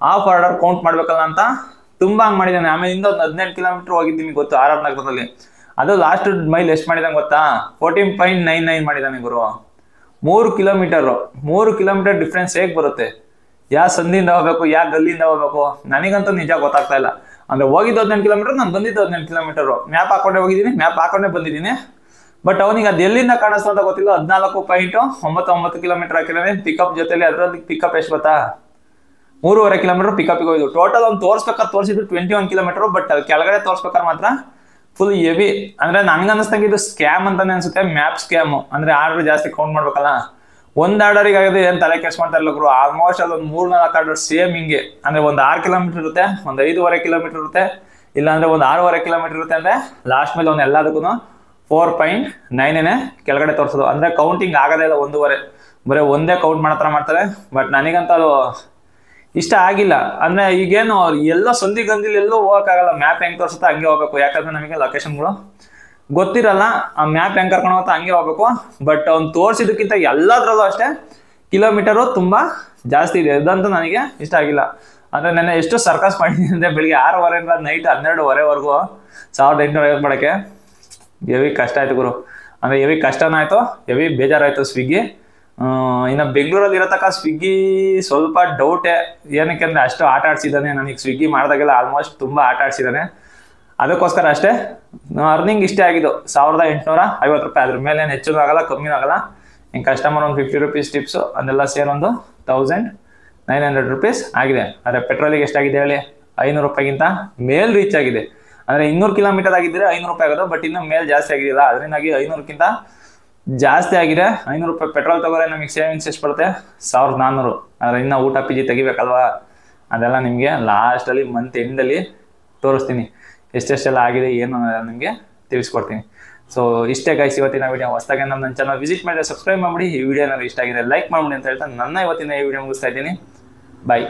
ಆಫ್ ಆರ್ಡರ್ ಕೌಂಟ್ ಮಾಡ್ಬೇಕಲ್ಲ ಅಂತ ತುಂಬ ಹಂಗೆ ಮಾಡಿದ್ದಾನೆ. ಆಮೇಲೆ ಇನ್ನೊಂದು 18 ಕಿಲೋಮೀಟರ್ ಹೋಗಿದ್ದೀನಿ ಗೊತ್ತು RR ನಗರದಲ್ಲಿ. ಅದು ಲಾಸ್ಟ್ ಮೈಲ್ ಎಷ್ಟು ಮಾಡಿದಾನೆ ಗೊತ್ತಾ? 14.99 ಮಾಡಿದ್ದಾನೆ ಗುರು. 3 ಕಿಲೋಮೀಟರ್ ಡಿಫ್ರೆನ್ಸ್ ಹೇಗೆ ಬರುತ್ತೆ? ಯಾವ ಸಂಧಿಯಿಂದ ಹೋಗ್ಬೇಕು, ಯಾವ ಗಲ್ಲಿಯಿಂದ ಹೋಗ್ಬೇಕು? ನನಗಂತೂ ನಿಜ ಗೊತ್ತಾಗ್ತಾ ಇಲ್ಲ. ಅಂದರೆ ಹೋಗಿದ್ದು 18 ಕಿಲೋಮೀಟರ್, ನಾನು ಬಂದಿದ್ದು 18 ಕಿಲೋಮೀಟರು. ಮ್ಯಾಪ್ ಹಾಕೊಂಡೆ ಹೋಗಿದ್ದೀನಿ, ಮ್ಯಾಪ್ ಹಾಕೊಂಡೆ ಬಂದಿದ್ದೀನಿ. ಬಟ್ ಅವನಿಗೆ ಅದು ಎಲ್ಲಿಂದ ಕಾಣಿಸ್ತು ಅಂತ ಗೊತ್ತಿಲ್ಲ. 14.99 ಕಿಲೋಮೀಟರ್ ಹಾಕಿದ್ದಾನೆ ಪಿಕಪ್ ಜೊತೆಲಿ. ಅದರಲ್ಲಿ ಪಿಕಪ್ ಎಷ್ಟು ಗೊತ್ತಾ? 3.5 ಕಿಲೋಮೀಟರ್ ಪಿಕಪ್ಗೆ ಹೋಯ್ತು. ಟೋಟಲ್ ಅವ್ನು ತೋರಿಸಿದ್ದು 21 ಕಿಲೋಮೀಟರ್. ಬಟ್ ಅಲ್ಲಿ ಕೆಳಗಡೆ ತೋರಿಸ್ಬೇಕಾದ್ರೆ ಮಾತ್ರ ಫುಲ್ ಹೆವಿ. ಅಂದರೆ ನನಗನ್ನಿಸ್ದಂಗೆ ಇದು ಸ್ಕ್ಯಾಮ್ ಅಂತಾನೆ ಅನ್ಸುತ್ತೆ. Map scam. ಅಂದರೆ ಆರ್ಡರ್ ಜಾಸ್ತಿ ಕೌಂಟ್ ಮಾಡ್ಬೇಕಲ್ಲ. ಒಂದು ಆರ್ಡರಿಗೆ ಆಗಿದೆ ಏನು ತಲೆ ಕೆಡ್ಸ್ಕೊಂತಾ ಇಲ್ಲ ಗುರು. ಆಲ್ಮೋಸ್ಟ್ ಅದೊಂದು 3-4 ಆರ್ಡರ್ ಸೇಮ್ ಹಿಂಗೆ. ಅಂದರೆ ಒಂದು 6 ಕಿಲೋಮೀಟರ್ ಇರುತ್ತೆ, ಒಂದು 5.5 ಕಿಲೋಮೀಟರ್ ಇರುತ್ತೆ, ಇಲ್ಲಾಂದರೆ ಒಂದು 6.5 ಕಿಲೋಮೀಟರ್ ಇರುತ್ತೆ. ಅಂದರೆ ಲಾಸ್ಟ್ ಮೇಲೆ ಒಂದು ಎಲ್ಲದಕ್ಕೂ 4.9 ಕೆಳಗಡೆ ತೋರಿಸೋದು. ಅಂದರೆ ಕೌಂಟಿಂಗ್ ಆಗೋದೇ ಇಲ್ಲ. 1.5 ಬರೀ ಒಂದೇ ಕೌಂಟ್ ಮಾಡೋ ಮಾಡ್ತಾರೆ. ಬಟ್ ನನಗಂತ ಅದು ಇಷ್ಟ ಆಗಿಲ್ಲ. ಅಂದರೆ ಈಗೇನು ಎಲ್ಲೋ ಸಂಧಿ ಗಂದಿಲಿ ಎಲ್ಲೂ ಹೋಗೋಕ್ಕಾಗಲ್ಲ. ಮ್ಯಾಪ್ ಹೆಂಗೆ ತೋರಿಸುತ್ತೆ ಹಂಗೆ ಹೋಗ್ಬೇಕು. ಯಾಕಂದರೆ ನಮಗೆ ಲೊಕೇಶನ್ಗಳು ಗೊತ್ತಿರಲ್ಲ. ಆ ಮ್ಯಾಪ್ ಹೆಂಗೆ ಕರ್ಕೊಂಡು ಹೋಗುತ್ತೆ ಹಂಗೆ ಹೋಗ್ಬೇಕು. ಬಟ್ ಅವ್ನು ತೋರಿಸಿದಕ್ಕಿಂತ ಎಲ್ಲದರಲ್ಲೂ ಅಷ್ಟೇ ಕಿಲೋಮೀಟರು ತುಂಬ ಜಾಸ್ತಿ ಇದೆ. ಇದಂತೂ ನನಗೆ ಇಷ್ಟ ಆಗಿಲ್ಲ. ಅಂದರೆ ನೆನ್ನೆ ಎಷ್ಟು ಸರ್ಕಸ್ ಮಾಡಿದ್ದೀನಿ ಅಂದರೆ ಬೆಳಿಗ್ಗೆ 6:30ಇಂದ ನೈಟ್ 12:30ವರೆಗೂ 1850 ಮಾಡೋಕ್ಕೆ ಹೆವಿ ಕಷ್ಟ ಆಯಿತು ಗುರು. ಅಂದರೆ ಹೆವಿ ಕಷ್ಟನೂ ಆಯಿತು, ಹೆವಿ ಬೇಜಾರಾಯಿತು ಸ್ವಿಗ್ಗಿ. ಇನ್ನು ಬೆಂಗಳೂರಲ್ಲಿ ಇರೋ ತನಕ ಸ್ವಿಗ್ಗಿ ಸ್ವಲ್ಪ ಡೌಟೇ. ಏನಕ್ಕೆ ಅಂದರೆ ಅಷ್ಟು ಆಟ ಆಡಿಸಿದ್ದಾನೆ ನನಗೆ. ಸ್ವಿಗ್ಗಿ ಮಾಡಿದಾಗೆಲ್ಲ ಆಲ್ಮೋಸ್ಟ್ ತುಂಬ ಆಟ ಆಡಿಸಿದ್ದಾನೆ. ಅದಕ್ಕೋಸ್ಕರ ಅಷ್ಟೇ ಅರ್ನಿಂಗ್ ಇಷ್ಟೇ ಆಗಿದ್ದು 1850 ರೂಪಾಯಿ. ಅದ್ರ ಮೇಲೆ ಏನು ಹೆಚ್ಚು ಆಗಲ್ಲ, ಕಮ್ಮಿನೂ ಆಗಲ್ಲ. ಹಿಂಗೆ ಕಸ್ಟಮರ್ ಒಂದು 50 ರೂಪೀಸ್ ಟಿಪ್ಸು ಅದೆಲ್ಲ ಸೇರೊಂದು 1900 ರೂಪೀಸ್ ಆಗಿದೆ. ಆದರೆ ಪೆಟ್ರೋಲಿಗೆ ಎಷ್ಟಾಗಿದೆ ಹೇಳಿ? 500 ರೂಪಾಯಿಗಿಂತ ಮೇಲ್ ರೀಚ್ ಆಗಿದೆ. ಅಂದರೆ 200 ಕಿಲೋಮೀಟರ್ ಆಗಿದ್ದರೆ 500 ರೂಪಾಯಿ ಆಗೋದು. ಬಟ್ ಇನ್ನೂ ಮೇಲ್ ಜಾಸ್ತಿ ಆಗಿದೆಯಲ್ಲ, ಅದರಿಂದಾಗಿ 500ಕ್ಕಿಂತ ಜಾಸ್ತಿ ಆಗಿದೆ. 500 ರೂಪಾಯಿ ಪೆಟ್ರೋಲ್ ತಗೋರೆ ನಮಗೆ ಸೇವಿಂಗ್ಸ್ ಎಷ್ಟು ಬರುತ್ತೆ? 1400. ಆದರೆ ಇನ್ನೂ ಊಟ PG ತೆಗಿಬೇಕಲ್ವಾ? ಅದೆಲ್ಲ ನಿಮಗೆ ಲಾಸ್ಟಲ್ಲಿ ಮಂತ್ ಎಂಡಲ್ಲಿ ತೋರಿಸ್ತೀನಿ. ಎಷ್ಟೆಷ್ಟೆಲ್ಲ ಆಗಿದೆ ಏನು ನಿಮಗೆ ತಿಳಿಸ್ಕೊಡ್ತೀನಿ. ಸೊ ಇಷ್ಟೇ ಗೈಸ್ ಇವತ್ತಿನ ವಿಡಿಯೋ. ಹೊಸದಾಗಿ ನನ್ನ ಚಾನಲ್ ವಿಸಿಟ್ ಮಾಡಿದ್ರೆ ಸಬ್ಸ್ಕ್ರೈಬ್ ಮಾಡಿಬಿಡಿ. ಈ ವಿಡಿಯೋ ಏನಾದ್ರು ಇಷ್ಟ ಆಗಿದೆ ಲೈಕ್ ಮಾಡಿಬಿಡಿ ಅಂತ ಹೇಳ್ತಾ ನನ್ನ ಇವತ್ತಿನ ಈ ವಿಡಿಯೋ ಮುಗಿಸ್ತಾ ಇದ್ದೀನಿ. ಬಾಯ್.